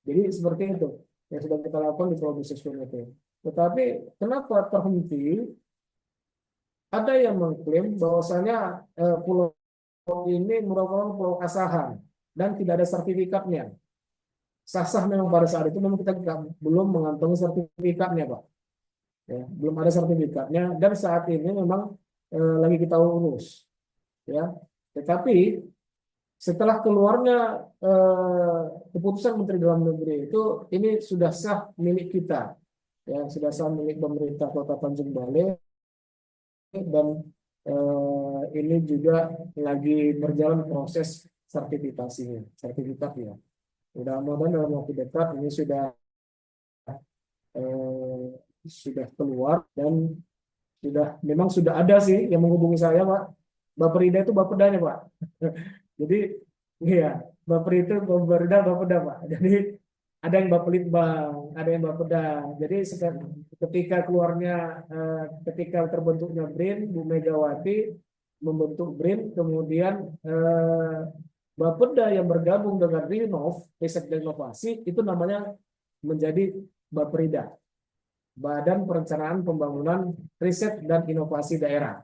Jadi seperti itu yang sudah kita lakukan di Pulau Besusen itu. Tetapi kenapa terhenti? Ada yang mengklaim bahwasanya pulau ini merupakan pulau asahan dan tidak ada sertifikatnya. Sah-sah memang pada saat itu, memang kita belum mengantongi sertifikatnya, Pak. Ya, belum ada sertifikatnya, dan saat ini memang lagi kita urus. Ya, tetapi setelah keluarnya keputusan Menteri Dalam Negeri itu, ini sudah sah milik kita, ya, sudah sah milik pemerintah Kota Tanjung Balai, dan ini juga lagi berjalan proses sertifikatnya. Mudah-mudahan dalam waktu dekat ini sudah keluar, dan memang sudah ada sih yang menghubungi saya, Pak. Bapperida itu Bapedanya, Pak. Jadi iya, Bapperida itu Bapperida, Bapeda, Pak. Jadi ada yang Bapelitbang, ada yang Bapeda. Jadi ketika terbentuknya BRIN, Bu Megawati membentuk BRIN, kemudian Bapeda yang bergabung dengan Rinov, Riset dan Inovasi, itu namanya menjadi Bapperida, Badan Perencanaan Pembangunan Riset dan Inovasi Daerah.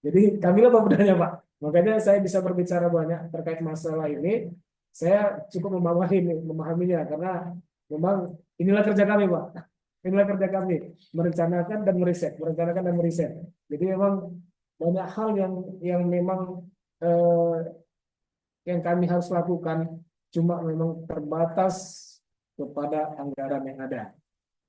Jadi kamilah Bapedanya, Pak. Makanya saya bisa berbicara banyak terkait masalah ini. Saya cukup memahaminya karena memang inilah kerja kami, Pak. inilah kerja kami, merencanakan dan meriset, merencanakan dan meriset. Jadi memang banyak hal yang memang eh, yang kami harus lakukan, cuma memang terbatas kepada anggaran yang ada,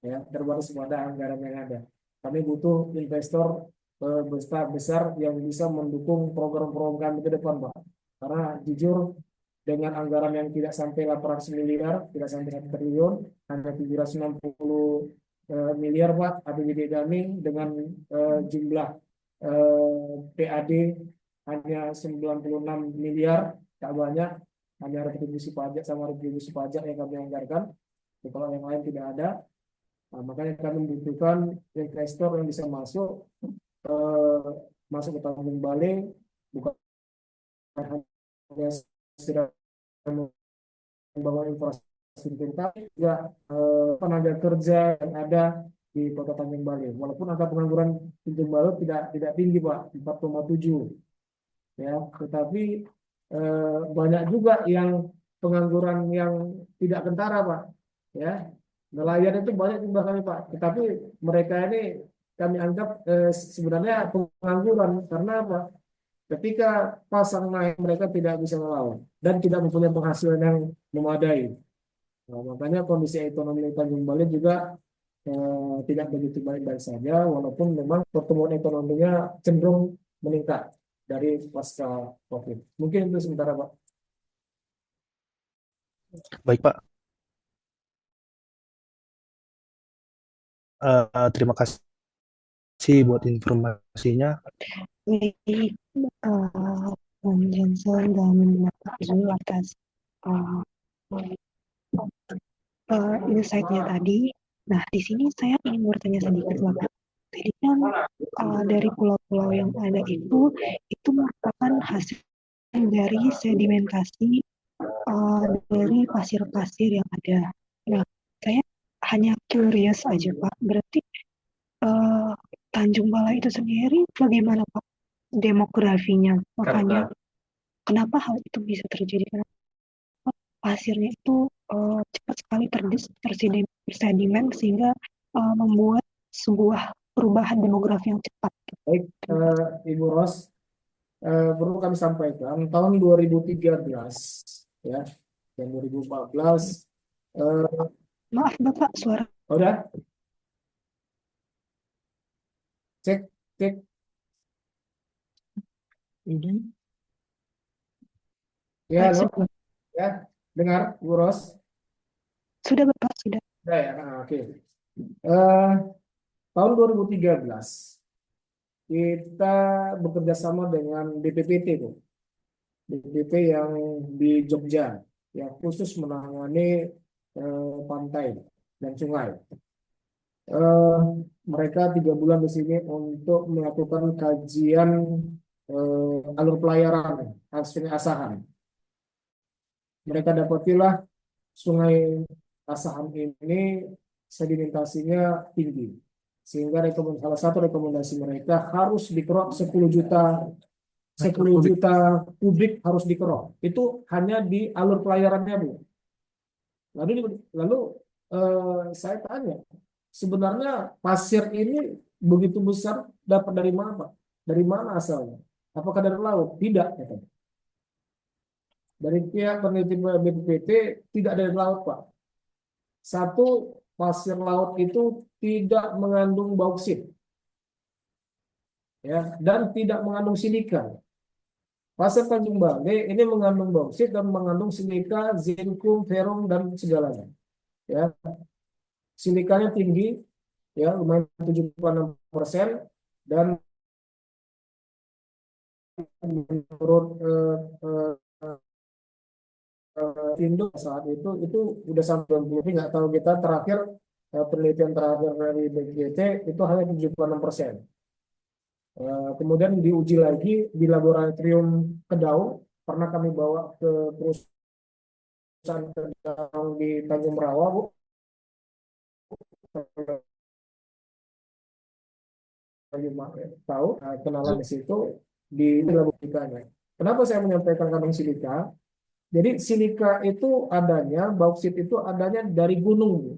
ya, terbatas kepada anggaran yang ada. Kami butuh investor besar besar yang bisa mendukung program-program kami ke depan, Pak. Karena jujur dengan anggaran yang tidak sampai 800 miliar, tidak sampai 1 triliun, hanya 760 miliar, Pak, APBD kami dengan jumlah PAD hanya 96 miliar, tak banyak, hanya retribusi pajak sama retribusi pajak yang kami anggarkan. Kalau yang lain tidak ada, nah, makanya kami membutuhkan investor yang bisa masuk masuk ke Tanjung Balai, bukan hanya sekedar membangun infrastruktur, tapi juga tenaga kerja yang ada di Kota Tanjung Balai. Walaupun angka pengangguran Tanjung Balai tidak tinggi, Pak, 4,7, ya, tetapi banyak juga yang pengangguran yang tidak kentara, Pak, ya. Nelayan itu banyak jumlah kami, Pak, tetapi mereka ini kami anggap sebenarnya pengangguran. Karena apa? Ketika pasang naik, mereka tidak bisa melawan dan tidak mempunyai penghasilan yang memadai. Nah, makanya kondisi ekonomi Tanjung Balai juga tidak begitu baik-baik saja, walaupun memang pertumbuhan ekonominya cenderung meningkat dari pasca COVID. Mungkin itu sementara, Pak. Baik, Pak. Terima kasih buat informasinya. Baik, Bang Johnson dan Bapak Zul atas insight-nya tadi. Nah, di sini saya ingin bertanya sedikit, Bapak. Tadi kan dari pulau-pulau yang ada itu merupakan hasil dari sedimentasi dari pasir-pasir yang ada. Nah, saya hanya curious aja, Pak. Berarti Tanjung Balai itu sendiri bagaimana, Pak, demografinya? Makanya kenapa hal itu bisa terjadi? Karena pasirnya itu cepat sekali tersedimen sehingga membuat sebuah perubahan demografi yang cepat. Baik, Ibu Ros, perlu kami sampaikan tahun 2013, ya, dan 2014. Maaf, Bapak, suara. Udah, cek. Ini Ya, halo. Ya, dengar, Bu Ros? Sudah, Bapak, sudah. Sudah, ya. Oke. Tahun 2013 kita bekerja sama dengan BPPT, Bu. BPPT yang di Jogja, yang khusus menangani pantai dan sungai. Mereka 3 bulan di sini untuk melakukan kajian alur pelayaran Sungai Asahan. Mereka dapatilah Sungai Asahan ini sedimentasinya tinggi, sehingga salah satu rekomendasi mereka harus dikerok 10 juta kubik harus dikerok. Itu hanya di alur pelayarannya, Bu. Lalu saya tanya, sebenarnya pasir ini begitu besar dapat dari mana, Pak? Dari mana asalnya? Apakah dari laut? Tidak, katanya. Dari pihak peneliti BPPT tidak dari laut, Pak. Satu, pasir laut itu tidak mengandung bauksit, ya, dan tidak mengandung silika. Pasir Tanjung Balai ini mengandung bauksit dan mengandung silika, zinkum, ferum, dan segalanya. Ya, silikanya tinggi, ya, lumayan 76%, dan menurut Indo saat itu udah sampai 20, nggak tahu kita terakhir penelitian terakhir dari BPPT itu hanya 76%. Kemudian diuji lagi di laboratorium Kedaung, pernah kami bawa ke perusahaan Kedaung di Tanjung Merawa, Bu. Tahu kenalan di situ di laboratoriumnya. Kenapa saya menyampaikan kandung silika? Jadi silika itu adanya, bauksit itu adanya dari gunung, Bu.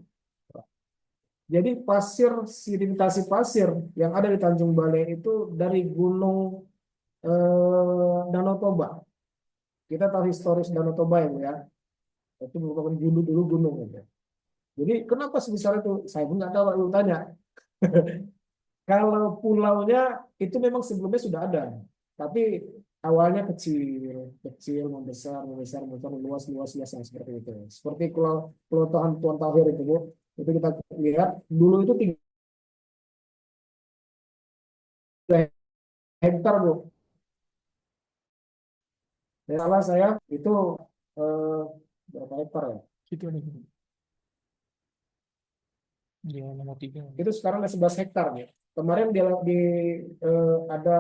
Jadi sedimentasi pasir yang ada di Tanjung Balai itu dari Gunung Danau Toba. Kita tahu historis Danau Toba ya, Bu, ya. Itu merupakan dulu gunung gitu. Jadi kenapa sebesar itu? Saya pun nggak tahu, lu tanya. Kalau pulaunya itu memang sebelumnya sudah ada, tapi awalnya kecil, kecil, membesar, membesar, membesar, luas, luas, luas, yang seperti itu. Seperti Pulau Pulau Tuan Tauhir itu, Bu. Itu kita lihat dulu itu 3 hektar, Bu. Dan salah saya itu eh, berapa hektar ya? Gitu nih. Dia nomor 3. Itu sekarang ada 11 hektar ya. Kemarin ada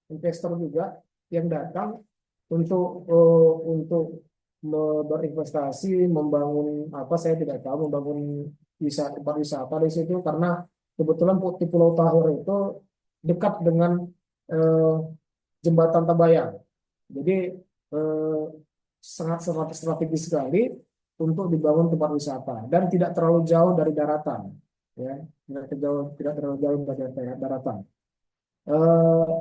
investor juga yang datang untuk berinvestasi, membangun apa saya tidak tahu, membangun tempat wisata di situ karena kebetulan di Pulau Tahir itu dekat dengan eh, jembatan Tabayang. Jadi eh, sangat strategis sekali untuk dibangun tempat wisata dan tidak terlalu jauh dari daratan, ya, tidak terlalu jauh dari daratan. Eh,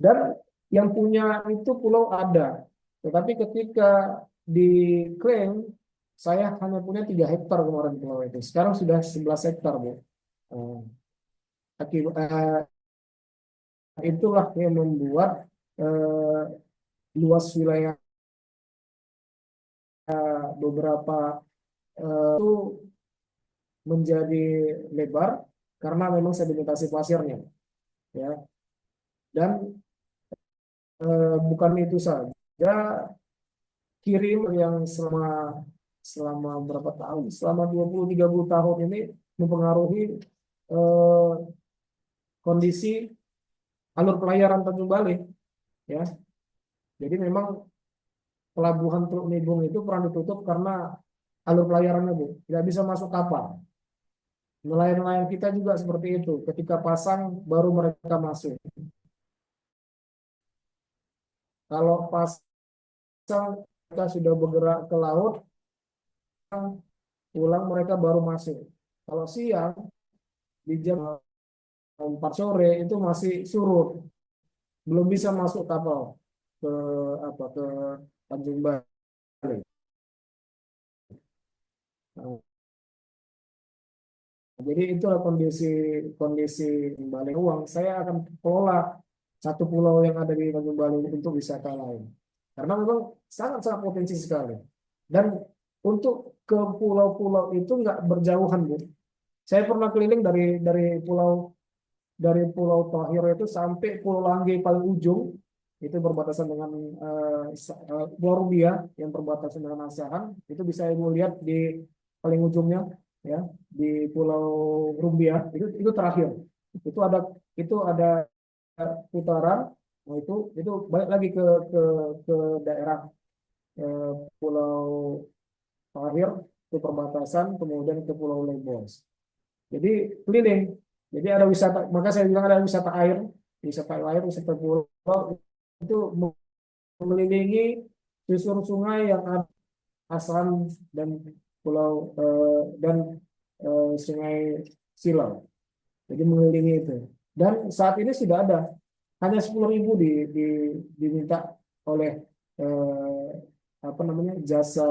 dan yang punya itu pulau ada, tetapi ketika diklaim saya hanya punya 3 hektar kemarin pulau itu. Sekarang sudah 11 hektar, Bu. Eh, itulah yang membuat eh, luas wilayah beberapa itu menjadi lebar karena memang sedimentasi pasirnya, ya. Dan bukan itu saja, kirim yang selama berapa tahun, selama 20-30 tahun ini mempengaruhi eh, kondisi alur pelayaran Tanjung Balai, ya. Jadi memang pelabuhan Teluk Nibung itu pernah ditutup karena alur pelayarannya, Bu, tidak bisa masuk kapal. Nelayan-nelayan kita juga seperti itu. Ketika pasang baru mereka masuk. Kalau pasang mereka sudah bergerak ke laut, pulang mereka baru masuk. Kalau siang di jam 4 sore itu masih surut, belum bisa masuk kapal ke ke Tanjung Balai. Nah, jadi itulah kondisi kondisi Balai Uang. Saya akan kelola satu pulau yang ada di Tanjung Balai untuk wisata lain. Karena memang sangat-sangat potensi sekali. Dan untuk ke pulau-pulau itu nggak berjauhan, Bu. Saya pernah keliling dari Pulau Tahir itu sampai Pulau Langge paling ujung, itu berbatasan dengan Pulau Rubia yang berbatasan dengan Asahan. Itu bisa Ibu lihat di paling ujungnya, ya, di Pulau Rubia. Itu terakhir. Itu ada putaran. Nah, itu balik lagi ke daerah eh, Pulau Tahir, ke perbatasan, kemudian ke Pulau Lebos. Jadi keliling. Jadi ada wisata, maka saya bilang ada wisata air, wisata pulau itu mengelilingi susur sungai yang ada Asahan dan pulau dan Sungai Silau. Jadi mengelilingi itu. Dan saat ini sudah ada hanya 10.000 diminta oleh eh, apa namanya, jasa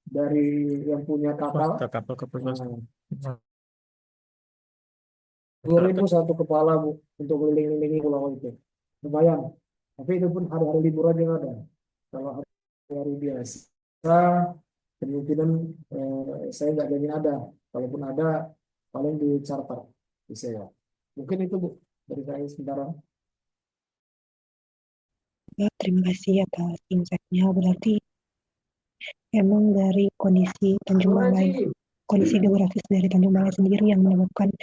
dari yang punya kapal. Swasta, kapal swasta. Nah, 10.000 satu kepala, Bu, untuk keliling-kelilingi pulau itu. Lumayan. Tapi itu pun hari-hari libur aja nggak ada. Kalau hari biasa, kemungkinan saya nggak jamin ada. Kalaupun ada, paling di charter, disewa. Mungkin itu, Bu, dari saya sementara. Ya, terima kasih atas insight-nya. Berarti emang dari kondisi Tanjung Balai, kondisi geografis dari Tanjung Balai sendiri yang menyebabkan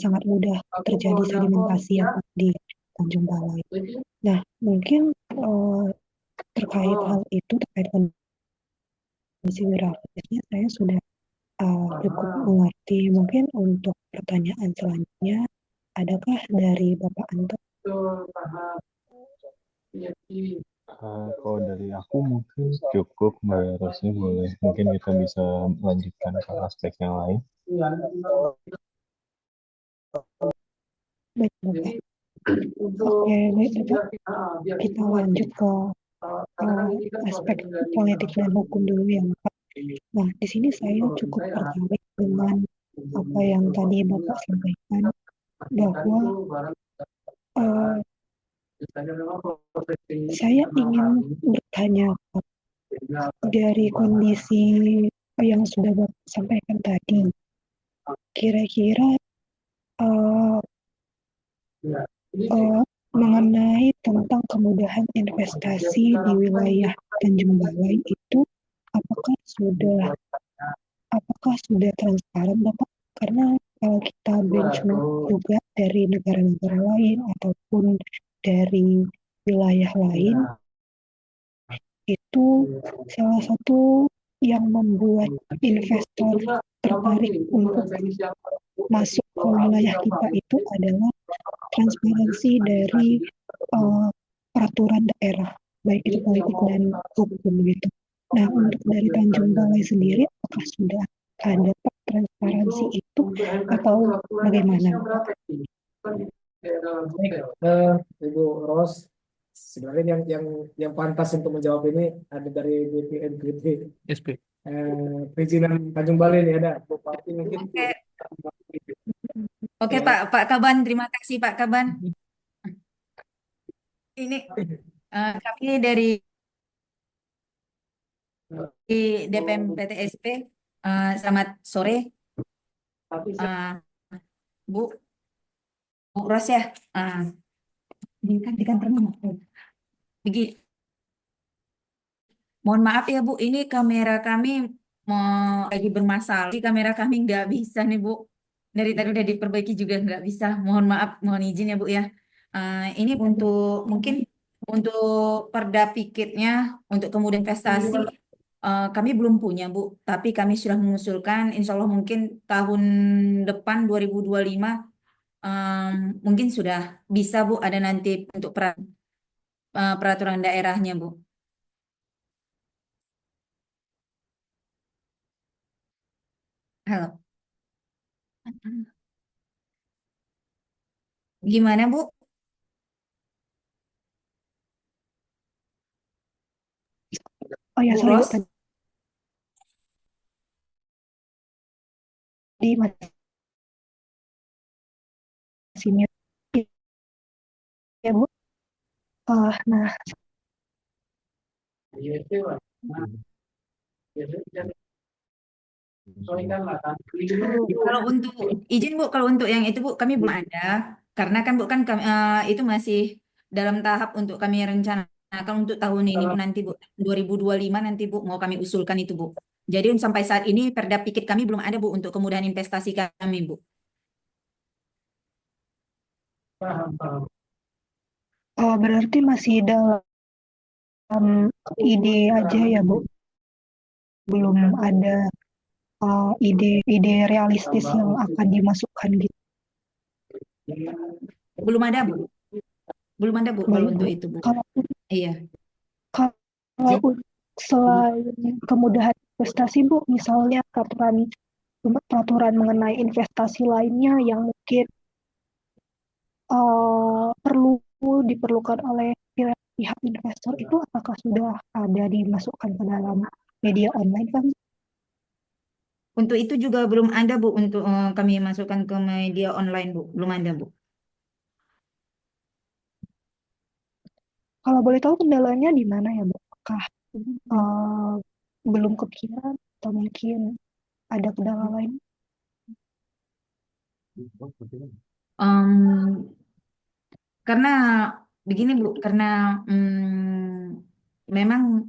sangat mudah terjadi sedimentasi yang ada di Tanjung Balai. Nah, mungkin terkait hal itu, terkait kondisi geografisnya, saya sudah cukup mengerti. Mungkin untuk pertanyaan selanjutnya, adakah dari Bapak Anto? Kalau dari aku mungkin cukup, Mbak Rosni, boleh mungkin kita bisa melanjutkan ke aspek yang lain. Baik, Bapak. Oke, baik, Bapak. Kita lanjut ke aspek politik dan hukum dulu ya, Bapak. Nah, di sini saya cukup tertarik dengan apa yang tadi Bapak sampaikan bahwa eh, saya ingin bertanya dari kondisi yang sudah Bapak sampaikan tadi, kira-kira eh, mengenai tentang kemudahan investasi di wilayah Tanjung Balai itu apakah sudah transparan, Bapak? Karena kalau kita benchmark juga dari negara-negara lain ataupun dari wilayah lain, itu salah satu yang membuat investor tertarik untuk masuk ke wilayah kita itu adalah transparansi dari peraturan daerah, baik itu politik dan hukum gitu. Nah, untuk dari Tanjung Balai sendiri, apakah sudah ada transparansi itu atau bagaimana? Ibu Ros, sebenarnya yang pantas untuk menjawab ini ada dari BPNPT SP. perizinan Tanjung Balai ini ada Bupati mungkin. Oke, Pak Kaban, terima kasih Pak Kaban. Ini kami dari DPM PTSP. Selamat sore, Bu Ros ya. Ini kan di kantor mana? Begini. Mohon maaf ya Bu, ini kamera kami mau lagi bermasalah. Jadi kamera kami nggak bisa nih Bu. Dari tadi udah diperbaiki juga nggak bisa. Mohon maaf, mohon izin ya Bu ya. Ini mungkin untuk perda piketnya untuk kemudian investasi kami belum punya Bu. Tapi kami sudah mengusulkan, insya Allah mungkin tahun depan 2025 mungkin sudah bisa Bu ada nanti untuk peraturan daerahnya Bu. Halo. Gimana Bu? Oh ya, Bu sorry Bu, Ros? tadi masih mute. Ya Bu. Nah, Kalau untuk izin Bu, kalau untuk yang itu Bu kami belum ada karena kan Bu kan itu masih dalam tahap untuk kami rencanakan untuk tahun ini Bu nanti Bu 2025 nanti Bu mau kami usulkan itu Bu. Jadi sampai saat ini perda pikir kami belum ada Bu untuk kemudahan investasi kami Bu. berarti masih dalam ide aja ya Bu, belum ada ide realistis yang akan dimasukkan gitu. Belum ada Bu. Belum ada Bu kalau Baik, untuk Bu. itu Bu. Kalau Iya. selain kemudahan investasi Bu, misalnya peraturan mengenai investasi lainnya yang mungkin perlu diperlukan oleh pihak investor itu apakah sudah ada dimasukkan ke dalam media online kan? Untuk itu juga belum ada Bu untuk kami masukkan ke media online Bu. Belum ada Bu. Kalau boleh tahu kendalanya di mana ya Bu? Apakah belum kepikiran atau mungkin ada kendala lain? Karena begini Bu, karena memang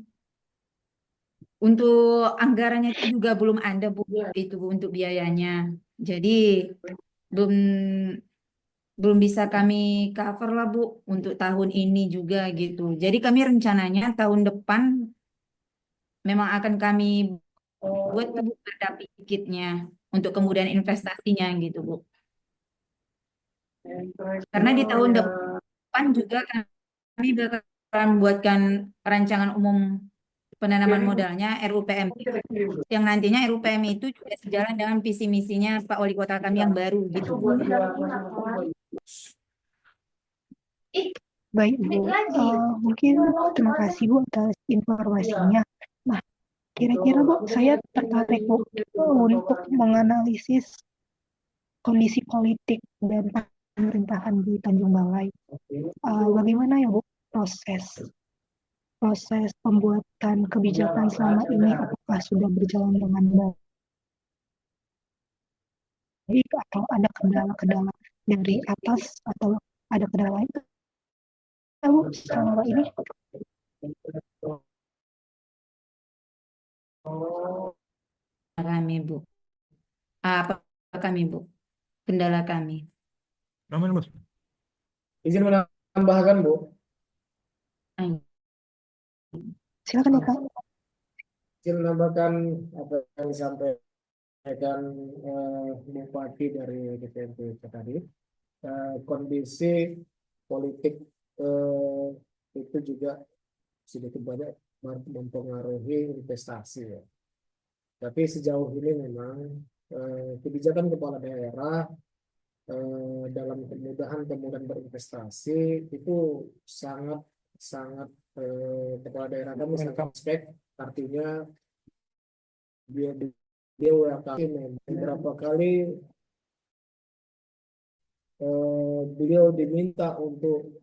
untuk anggarannya itu juga belum ada Bu, itu Bu untuk biayanya. Jadi belum belum bisa kami cover lah Bu untuk tahun ini juga gitu. Jadi kami rencananya tahun depan memang akan kami buat tuh Bu perda piketnya untuk kemudian investasinya gitu Bu. Karena di tahun depan juga kami bakalan membuatkan rancangan umum penanaman modalnya RUPM. Yang nantinya RUPM itu juga sejalan dengan visi misinya Pak Wali Kota kami yang baru gitu. Baik, Bu. Mungkin terima kasih, Bu, atas informasinya. Nah, kira-kira, Bu, saya tertarik, Bu, untuk menganalisis kondisi politik dan pemerintahan di Tanjung Balai. Bagaimana ya, Bu, proses pembuatan kebijakan selama ini, apakah sudah berjalan dengan baik atau ada kendala-kendala dari atas atau ada kendala lain? Bu, selama ini kami, Bu. Apa kami, Bu? Kendala kami. Aman, Mas. Izin menambahkan, Bu. silakan ya, Pak. Izin menambahkan apa yang disampaikan Bupati dari DPRD tadi. Kondisi politik itu juga sedikit banyak mempengaruhi investasi, ya. Tapi sejauh ini memang kebijakan kepala daerah dalam kemudahan berinvestasi itu sangat kepala daerah kami sangat respect, artinya dia beberapa kali beliau diminta untuk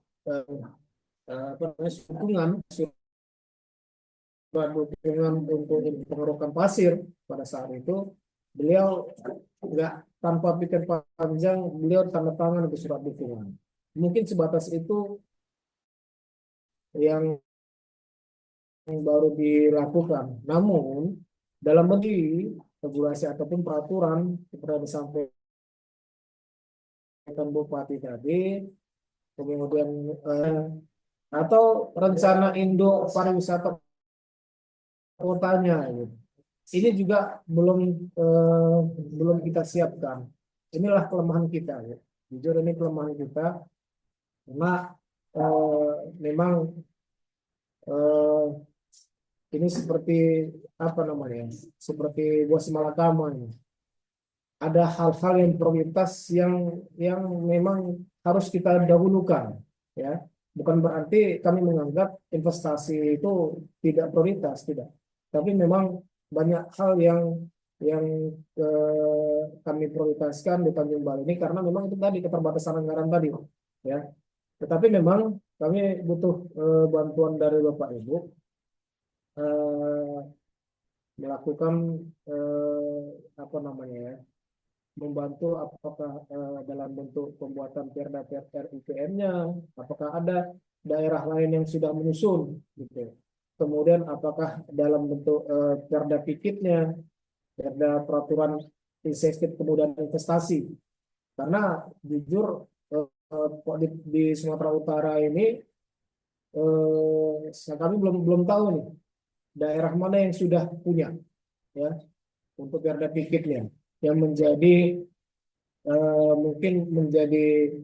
dukungan untuk pengerukan pasir. Pada saat itu beliau nggak, tanpa pikir panjang, beliau tanda tangan untuk surat dukungan. Mungkin sebatas itu yang baru dilakukan. Namun dalam bentuk regulasi ataupun peraturan seperti disampaikan Bupati tadi, kemudian atau rencana Indo pariwisata kotanya, gitu. Ini juga belum kita siapkan. Inilah kelemahan kita, ya. Jujur ini kelemahan kita, karena memang ini seperti apa namanya, seperti buah malakama, ya. Ada hal-hal yang prioritas yang memang harus kita dahulukan, ya. Bukan berarti kami menganggap investasi itu tidak prioritas, tidak. Tapi memang banyak hal yang kami prioritaskan di Tanjung Balai ini karena memang itu tadi keterbatasan anggaran tadi, ya. Tetapi memang kami butuh bantuan dari Bapak Ibu melakukan apa namanya, ya, membantu apakah dalam bentuk pembuatan perda RUPM-nya, apakah ada daerah lain yang sudah menyusun, gitu. Kemudian apakah dalam bentuk perda pikitnya, perda peraturan insentif kemudahan investasi. Karena jujur di Sumatera Utara ini kami belum tahu nih daerah mana yang sudah punya, ya, untuk perda pikitnya, yang menjadi mungkin menjadi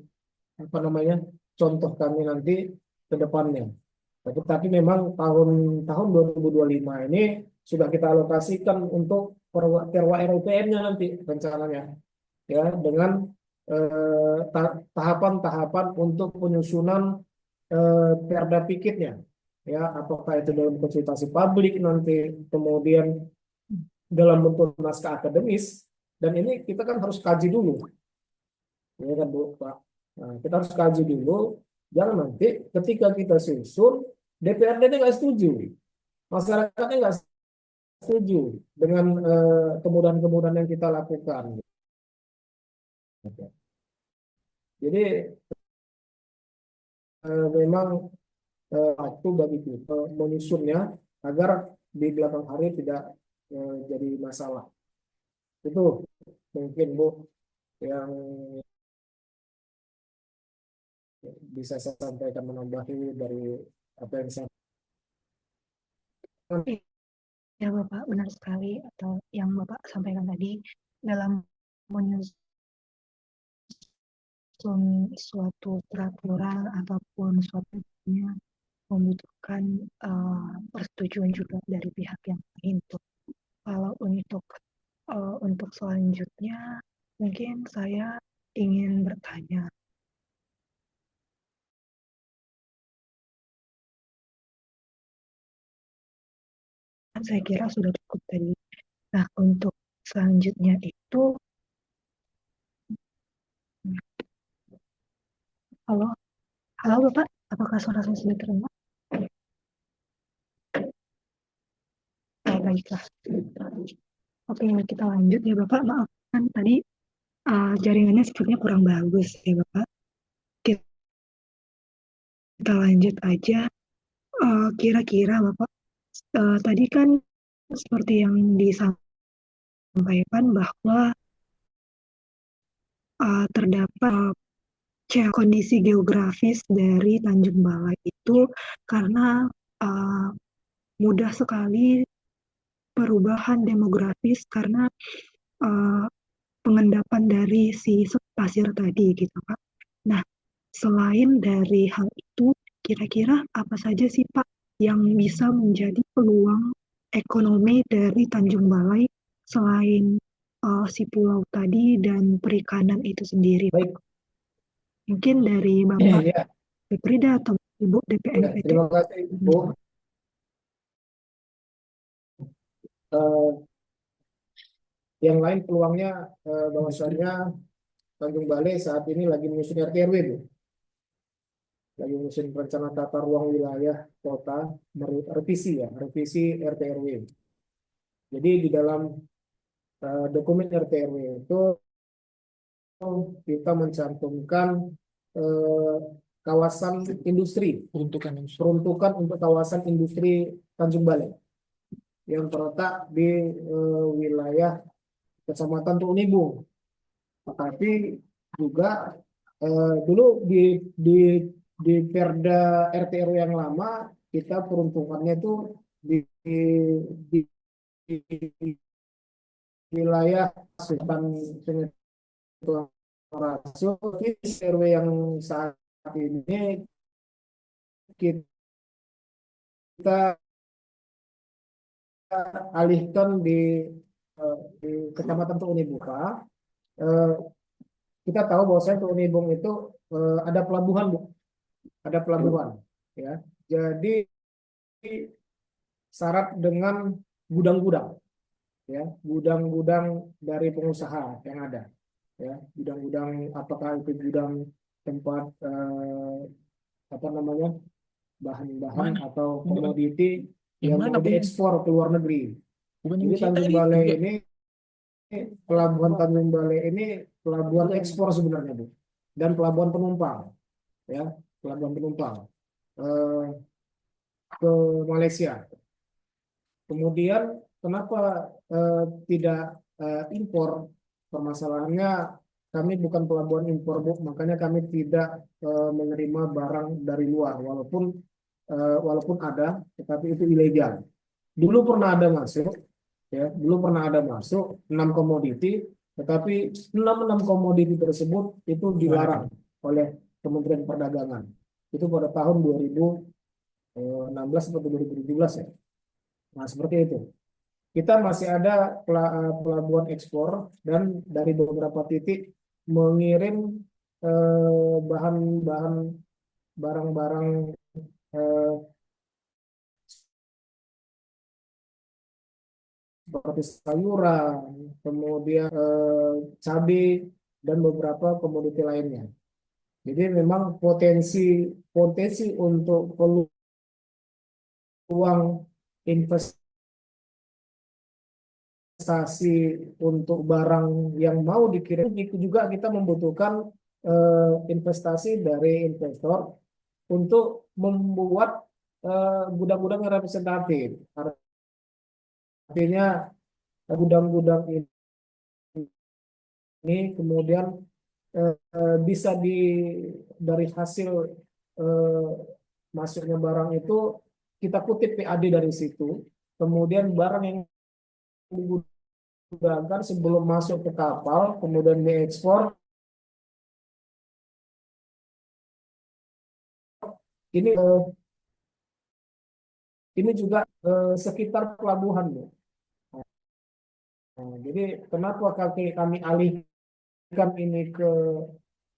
apa namanya, contoh kami nanti ke depannya. Tapi memang tahun 2025 ini sudah kita alokasikan untuk perwa RUPM-nya nanti rencananya, ya, dengan tahapan-tahapan untuk penyusunan perda pikitnya, ya, apakah itu dalam konsultasi publik nanti, kemudian dalam bentuk naskah akademis, dan ini kita kan harus kaji dulu, ya kan, Bu, Pak. Nah, kita harus kaji dulu, jangan nanti ketika kita susun DPRD nggak setuju, masyarakatnya nggak setuju dengan kemudahan-kemudahan yang kita lakukan. Jadi memang waktu bagi kita menyusunnya agar di belakang hari tidak jadi masalah. Itu mungkin, Bu, yang bisa saya sampaikan, menambahi dari apa yang saya. Ya, Bapak, benar sekali atau yang Bapak sampaikan tadi dalam menyusun suatu peraturan ataupun suatu membutuhkan persetujuan juga dari pihak yang lain tuh. Kalau untuk selanjutnya, mungkin saya ingin bertanya. Saya kira sudah cukup tadi. Nah, untuk selanjutnya itu, halo, halo Bapak, apakah suara saya sudah terdengar? Baiklah. Oke, kita lanjut ya Bapak. Maaf, kan tadi jaringannya sepertinya kurang bagus ya Bapak. Kita lanjut aja. Kira-kira Bapak, tadi kan seperti yang disampaikan bahwa terdapat kondisi geografis dari Tanjung Balai itu karena mudah sekali perubahan demografis karena pengendapan dari si pasir tadi gitu Pak. Nah, selain dari hal itu, kira-kira apa saja sih Pak yang bisa menjadi peluang ekonomi dari Tanjung Balai selain si pulau tadi dan perikanan itu sendiri? Baik, Mungkin dari Bapak ya, Deprida atau Ibu ya, DPMPT. terima kasih Bu. Eh, yang lain peluangnya bahwasannya Tanjung Balai saat ini lagi menyusun RT/RW, Bu. Lagi menyusun rencana tata ruang wilayah kota, revisi ya, revisi RT/RW. Jadi di dalam dokumen RT/RW itu kita mencantumkan eh, kawasan industri, peruntukan untuk kawasan industri Tanjung Balai yang terletak di wilayah Kecamatan Tuunibung. Tetapi juga dulu di Perda RT/RW yang lama kita peruntukannya itu di wilayah Sultan Rasul. RW yang saat ini kita alihkan di Kecamatan Tuunibuka. Kita tahu bahwa Tuunibung itu ada pelabuhan, Bu. Ada pelabuhan, ya. Jadi syarat dengan gudang-gudang, ya, gudang-gudang dari pengusaha yang ada, ya, gudang-gudang, apakah itu gudang tempat apa namanya, bahan-bahan atau komoditi yang mau diekspor ke luar negeri. Jadi Tanjung Balai ini, pelabuhan Tanjung Balai ini pelabuhan ekspor sebenarnya, Bu, dan pelabuhan penumpang, ya, pelabuhan penumpang ke Malaysia. Kemudian kenapa tidak impor? Permasalahannya kami bukan pelabuhan impor, Bu, makanya kami tidak menerima barang dari luar, walaupun ada, tetapi itu ilegal. Dulu pernah ada masuk, ya, dulu pernah ada masuk 6 komoditi, tetapi 6 komoditi tersebut itu dilarang oleh Kementerian Perdagangan. Itu pada tahun 2016 atau 2017 ya. Nah, seperti itu. Kita masih ada pelabuhan ekspor dan dari beberapa titik mengirim bahan-bahan, barang-barang seperti sayuran, kemudian cabai dan beberapa komoditi lainnya. Jadi memang potensi untuk peluang investasi untuk barang yang mau dikirim itu juga kita membutuhkan investasi dari investor untuk membuat gudang-gudang yang representatif. Artinya gudang-gudang ini kemudian bisa dari hasil masuknya barang itu kita kutip PAD dari situ, kemudian barang yang digunakan sebelum masuk ke kapal kemudian diekspor ini ini juga sekitar pelabuhan, Bu. Nah, jadi kenapa kami alihkan ini ke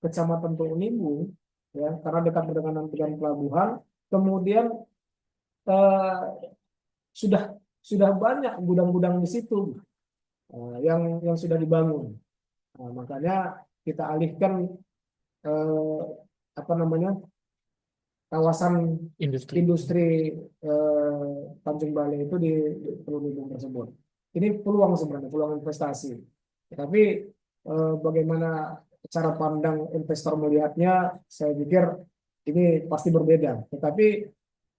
Kecamatan Tulunibung, ya, karena dekat dengan pelabuhan. Kemudian eh, sudah banyak gudang-gudang di situ yang sudah dibangun. Nah, makanya kita alihkan eh, apa namanya kawasan industri Tanjung Balai itu di Tulunibung tersebut. Ini peluang sebenarnya, peluang investasi. Tapi bagaimana cara pandang investor melihatnya, saya pikir ini pasti berbeda. Tetapi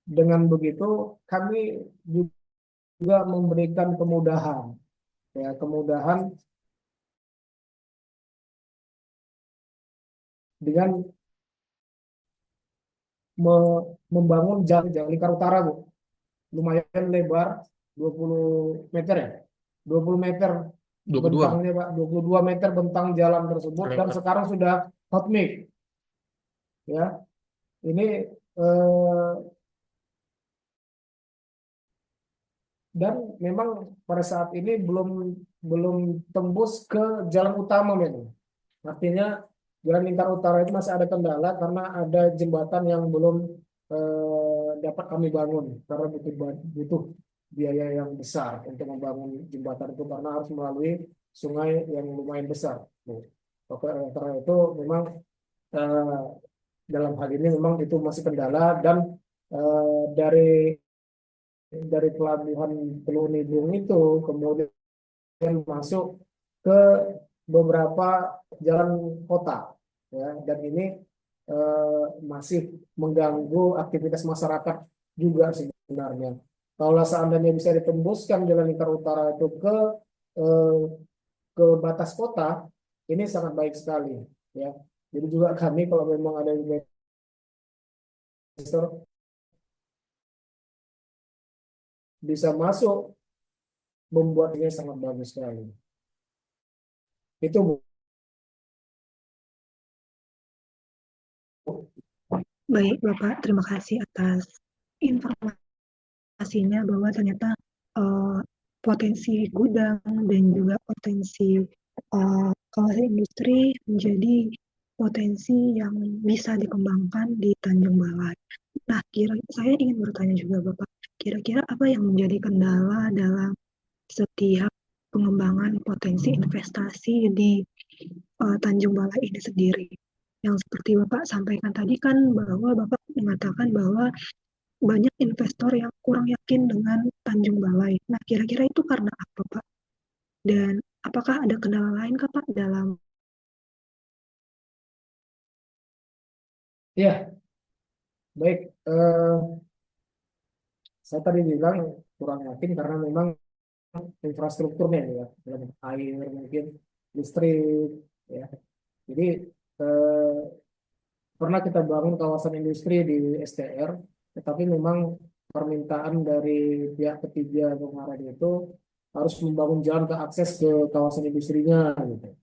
dengan begitu kami juga memberikan kemudahan, ya, kemudahan dengan membangun jalan lingkar utara, Bu. Lumayan lebar, 20 meter ya. 20 meter 22. bentangnya, Pak. 22 meter bentang jalan tersebut dan sekarang sudah hot mix. Ya. Ini dan memang pada saat ini belum tembus ke jalan utama memang. Artinya jalan lingkar utara itu masih ada kendala karena ada jembatan yang belum dapat kami bangun karena butuh biaya yang besar untuk membangun jembatan itu karena harus melalui sungai yang lumayan besar. Karena itu memang dalam hal ini memang itu masih kendala dan dari pelabuhan Tulunibung itu kemudian masuk ke beberapa jalan kota, ya, dan ini masih mengganggu aktivitas masyarakat juga sebenarnya. Kalau seandainya bisa ditembuskan jalan lingkar utara itu ke batas kota, ini sangat baik sekali, ya. Jadi juga kami kalau memang ada investor bisa masuk, membuatnya sangat bagus sekali. Itu, Bu. Baik, Bapak, terima kasih atas informasinya bahwa ternyata potensi gudang dan juga potensi kawasan industri menjadi potensi yang bisa dikembangkan di Tanjung Balai. Nah, saya ingin bertanya juga, Bapak, kira-kira apa yang menjadi kendala dalam setiap pengembangan potensi investasi di Tanjung Balai ini sendiri? Yang seperti Bapak sampaikan tadi kan bahwa Bapak mengatakan bahwa banyak investor yang kurang yakin dengan Tanjung Balai. Nah, kira-kira itu karena apa, Pak? Dan apakah ada kendala lain, Pak, dalam... Ya, baik. Saya tadi bilang kurang yakin karena memang infrastrukturnya, ya, dalam air mungkin, listrik, ya. Jadi pernah kita bangun kawasan industri di STR, tetapi memang permintaan dari pihak ketiga pengarah itu harus membangun jalan ke akses ke kawasan industrinya, gitu.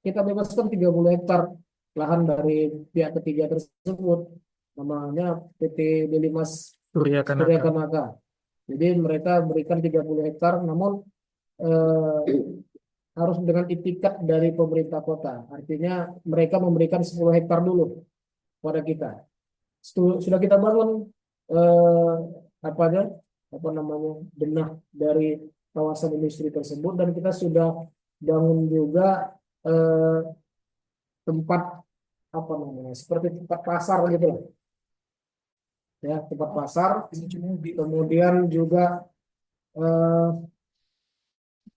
Kita bebaskan 30 hektar lahan dari pihak ketiga tersebut, namanya PT Delimas Surya Surya Kanaka. Kanaka. Jadi mereka berikan 30 hektar, namun harus dengan itikat dari pemerintah kota. Artinya mereka memberikan 10 hektar dulu pada kita. Sudah kita bangun apa namanya denah dari kawasan industri tersebut dan kita sudah bangun juga tempat apa namanya seperti tempat pasar gitu loh. Ya, tempat pasar. Kemudian juga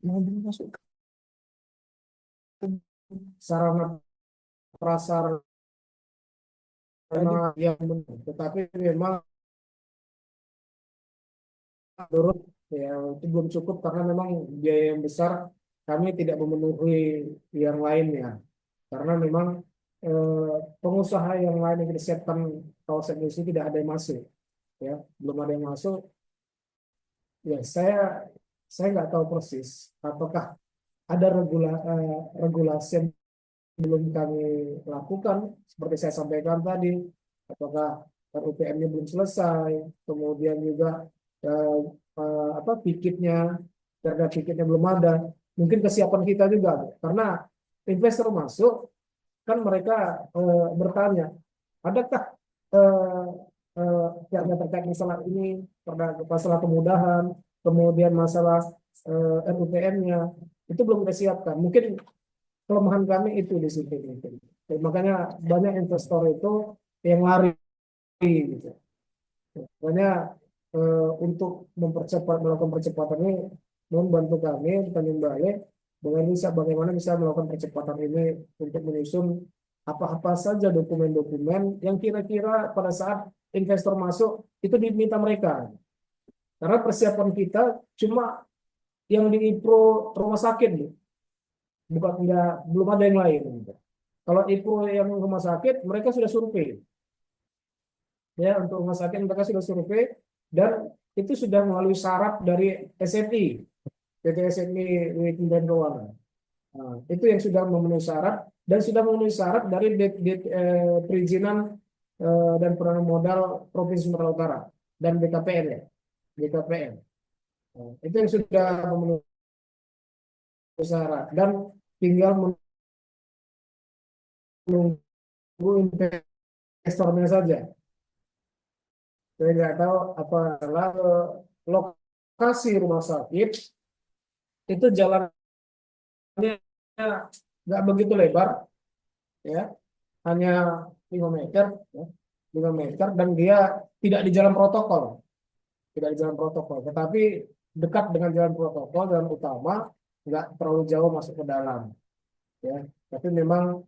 mobil masuk sarana prasarana yang benar, tetapi memang menurut ya itu belum cukup karena memang biaya yang besar, kami tidak memenuhi yang lainnya karena memang pengusaha yang lain yang disiapkan kawasan industri tidak ada yang masuk, ya, belum ada yang masuk. Ya, saya nggak tahu persis apakah ada regulasi yang belum kami lakukan seperti saya sampaikan tadi, apakah RUPM-nya belum selesai, kemudian juga piketnya, perda piketnya belum ada. Mungkin kesiapan kita juga, karena investor masuk kan mereka bertanya, adakah yang terkait masalah ini, masalah kemudahan, kemudian masalah RUPM-nya itu belum kita siapkan. Mungkin kelemahan kami itu di situ. Makanya banyak investor itu yang lari gitu. Makanya untuk melakukan percepatan ini, mohon bantu kami Tanjung Balai bagaimana bisa melakukan percepatan ini untuk menyusun apa-apa saja dokumen-dokumen yang kira-kira pada saat investor masuk itu diminta mereka. Karena persiapan kita cuma yang di IPRO rumah sakit, belum ada yang lain. Kalau IPRO yang rumah sakit mereka sudah survei. Ya, untuk rumah sakit mereka sudah survei dan itu sudah melalui syarat dari SMI, PT SMI dan Keuangan. Nah, itu yang sudah memenuhi syarat dan sudah memenuhi syarat dari perizinan dan penanaman modal Provinsi Sumatera Utara dan BKPN ya, BKPN. Nah, itu yang sudah memenuhi syarat dan tinggal menunggu investornya saja. Saya nggak tahu apa lokasi rumah sakit itu jalannya nggak begitu lebar, ya, hanya 5 meter, ya, 5 meter, dan dia tidak di jalan protokol, tetapi dekat dengan jalan protokol, jalan utama, nggak terlalu jauh masuk ke dalam, ya. Tapi memang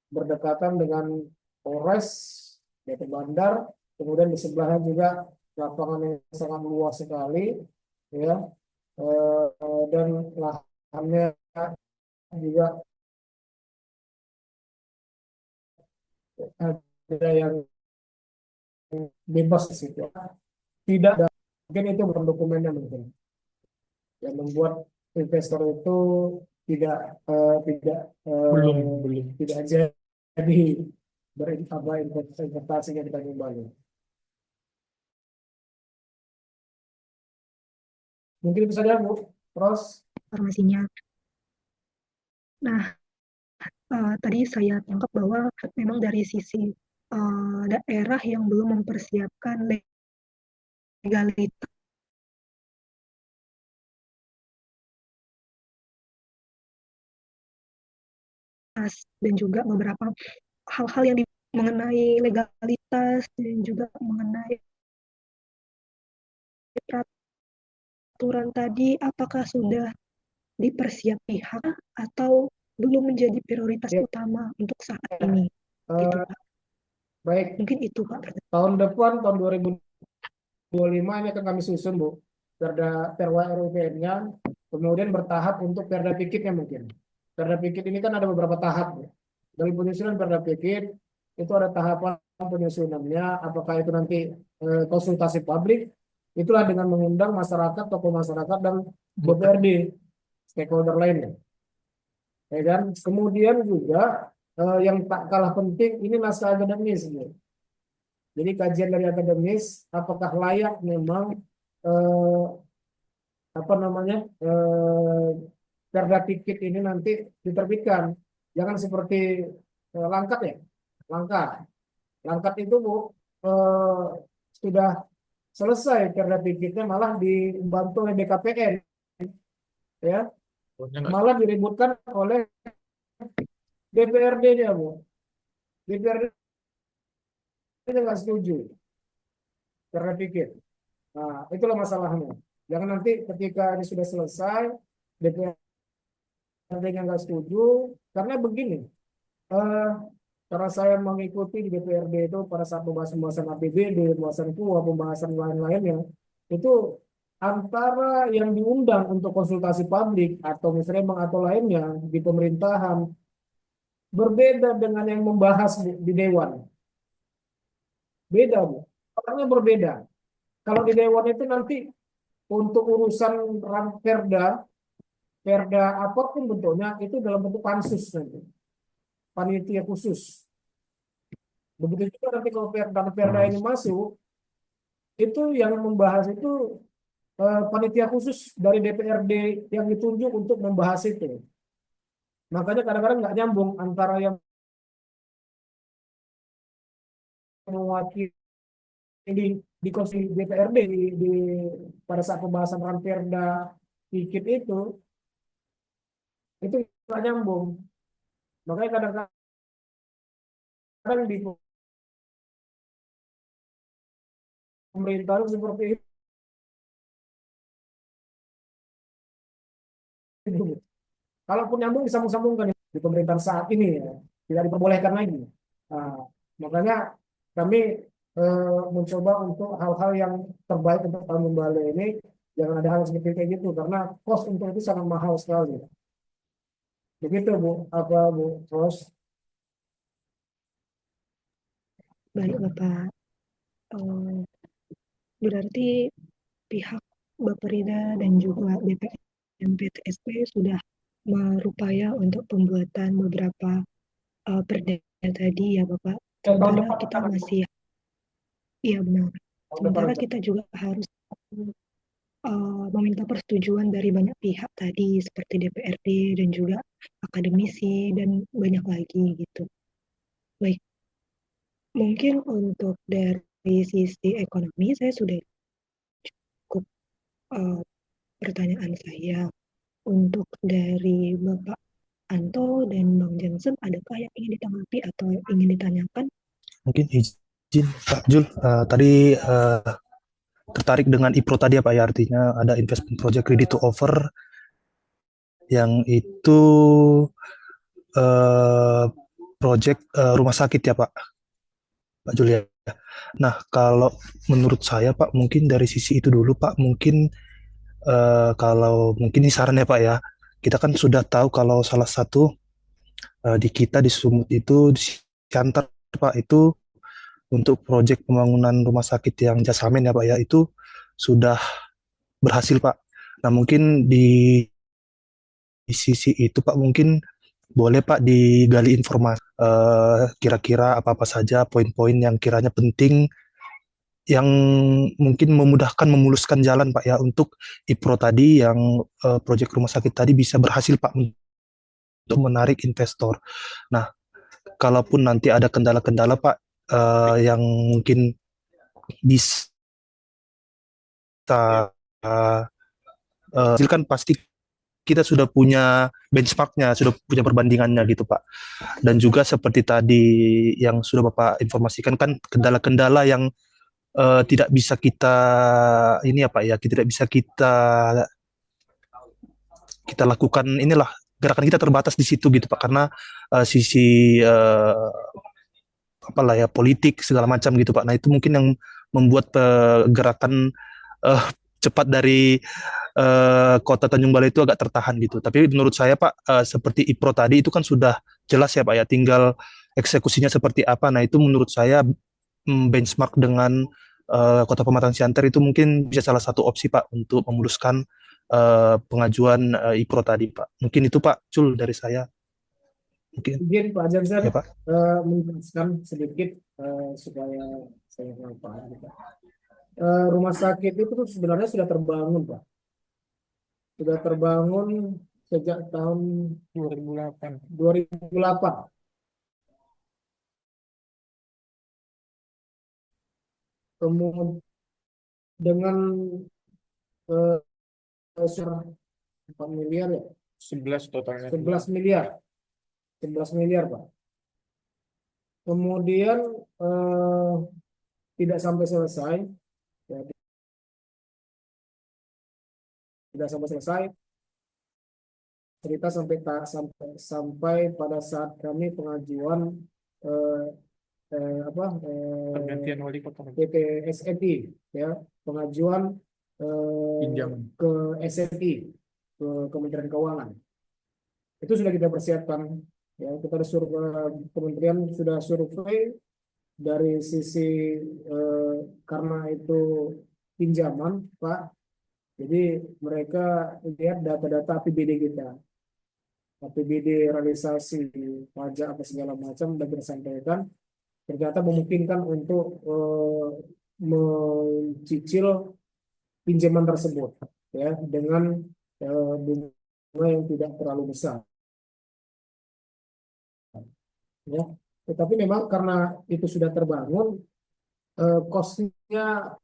berdekatan dengan Polres, yaitu bandar, kemudian di sebelahnya juga lapangan yang sangat luas sekali, ya, dan lahannya juga ada yang bebas di situ. Tidak ada, mungkin itu bukan dokumennya mungkin yang membuat investor itu tidak belum. tidak jadi investasinya kita kembali. Mungkin bisa lihat Bu, terus informasinya. Nah, tadi saya tangkap bahwa memang dari sisi daerah yang belum mempersiapkan legalitas dan juga beberapa hal-hal yang mengenai legalitas dan juga mengenai peraturan tadi, apakah sudah dipersiap pihak atau belum menjadi prioritas utama untuk saat ini? Gitu, Pak. Baik, Mungkin itu Pak. tahun depan, tahun 2025 ini akan kami susun Bu, perda RUPM-nya, kemudian bertahap untuk perda piketnya mungkin. Perda piket ini kan ada beberapa tahap Bu. Dari penyusunan perda piket itu ada tahapan penyusunannya, apakah itu nanti konsultasi publik, itulah dengan mengundang masyarakat, tokoh masyarakat dan DPRD, stakeholder lainnya. Ya kan? Kemudian juga yang tak kalah penting ini naskah akademis. Jadi kajian dari akademis, apakah layak memang perda piket ini nanti diterbitkan. Jangan seperti Langkat ya, Langkat itu Bu sudah selesai perda piketnya, malah dibantu oleh BKPN, ya, malah diributkan oleh DPRD-nya Bu. DPRD nggak setuju perda piket. Nah, itulah masalahnya. Jangan nanti ketika ini sudah selesai, DPRD-nya nggak setuju, karena begini, karena saya mengikuti di DPRD itu pada saat pembahasan APBD, pembahasan KUA, pembahasan lain-lainnya, itu antara yang diundang untuk konsultasi publik atau misalnya atau lainnya di pemerintahan berbeda dengan yang membahas di Dewan. Beda Bu, orangnya berbeda. Kalau di Dewan itu nanti untuk urusan perda apapun bentuknya itu dalam bentuk pansus nanti, panitia khusus. Begitu juga nanti kalau perda ini masuk, itu yang membahas itu panitia khusus dari DPRD yang ditunjuk untuk membahas itu. Makanya kadang-kadang nggak nyambung antara yang mewakili di kursi DPRD pada saat pembahasan Ranperda dikit itu nggak nyambung. Makanya kadang-kadang di pemerintahan seperti itu. Kalaupun nyambung disambung-sambungkan di pemerintahan saat ini ya, tidak diperbolehkan lagi. Nah, makanya kami mencoba untuk hal-hal yang terbaik untuk Tanjung Balai ini, jangan ada hal seperti kayak gitu karena kos untuk itu sangat mahal sekali. Begitu Bu, apa Bu Ros? Baik Bapak. Berarti pihak Bapperida dan juga BPM PTSP sudah berupaya untuk pembuatan beberapa perda tadi ya Bapak. Sementara kita masih, iya benar. Sementara kita juga harus meminta persetujuan dari banyak pihak tadi seperti DPRD dan juga akademisi dan banyak lagi gitu. Baik, mungkin untuk dari sisi ekonomi saya sudah cukup pertanyaan saya. Untuk dari Bapak Anto dan Bang Jansen, adakah yang ingin ditanggapi atau ingin ditanyakan? Mungkin izin Pak Jul, tadi tertarik dengan IPRO tadi ya Pak ya, artinya ada investment project ready to offer yang itu project rumah sakit ya Pak Jul ya. Nah kalau menurut saya Pak, mungkin dari sisi itu dulu Pak, mungkin kalau mungkin ini saran ya Pak ya, kita kan sudah tahu kalau salah satu di kita di Sumut itu di Siantar Pak itu untuk proyek pembangunan rumah sakit yang Jasamen ya Pak ya, itu sudah berhasil Pak. Nah mungkin di sisi itu Pak, mungkin boleh Pak digali informasi kira-kira apa-apa saja poin-poin yang kiranya penting yang mungkin memudahkan memuluskan jalan Pak ya untuk IPRO tadi yang proyek rumah sakit tadi bisa berhasil Pak untuk menarik investor. Nah, kalaupun nanti ada kendala-kendala Pak yang mungkin bisa kan pasti kita sudah punya benchmarknya, sudah punya perbandingannya gitu Pak. Dan juga seperti tadi yang sudah Bapak informasikan kan kendala-kendala yang tidak bisa kita ini ya Pak ya, tidak bisa kita lakukan inilah gerakan kita terbatas di situ gitu Pak karena sisi apalah ya politik segala macam gitu Pak. Nah itu mungkin yang membuat gerakan cepat dari kota Tanjung Balai itu agak tertahan gitu. Tapi menurut saya Pak seperti IPRO tadi itu kan sudah jelas ya Pak ya, tinggal eksekusinya seperti apa. Nah itu menurut saya benchmark dengan Kota Pematang Siantar itu mungkin bisa salah satu opsi Pak untuk memuluskan pengajuan IPRO tadi Pak. Mungkin itu Pak Cul dari saya. Mungkin Izin Pak Jansen ya Pak. menjelaskan sedikit supaya saya paham. Rumah sakit itu tuh sebenarnya sudah terbangun Pak. Sudah terbangun sejak tahun 2008. 2008. Kemudian dengan 4 miliar ya, 11 totalnya. 11 miliar, 11 miliar Pak. Kemudian tidak sampai selesai, ya, tidak sampai selesai. Cerita sampai pada saat kami pengajuan Pergantian wali kota. PT SNI ya, pengajuan Pinjaman. ke SNI, ke Kementerian Keuangan. Itu sudah kita persiapkan ya, kita kementerian sudah survei dari sisi karena itu pinjaman Pak, jadi mereka lihat data-data APBD kita, APBD realisasi pajak apa segala macam, dan kita sampaikan ternyata memungkinkan untuk mencicil pinjaman tersebut ya dengan bunga yang tidak terlalu besar ya. Tetapi memang karena itu sudah terbangun, cost-nya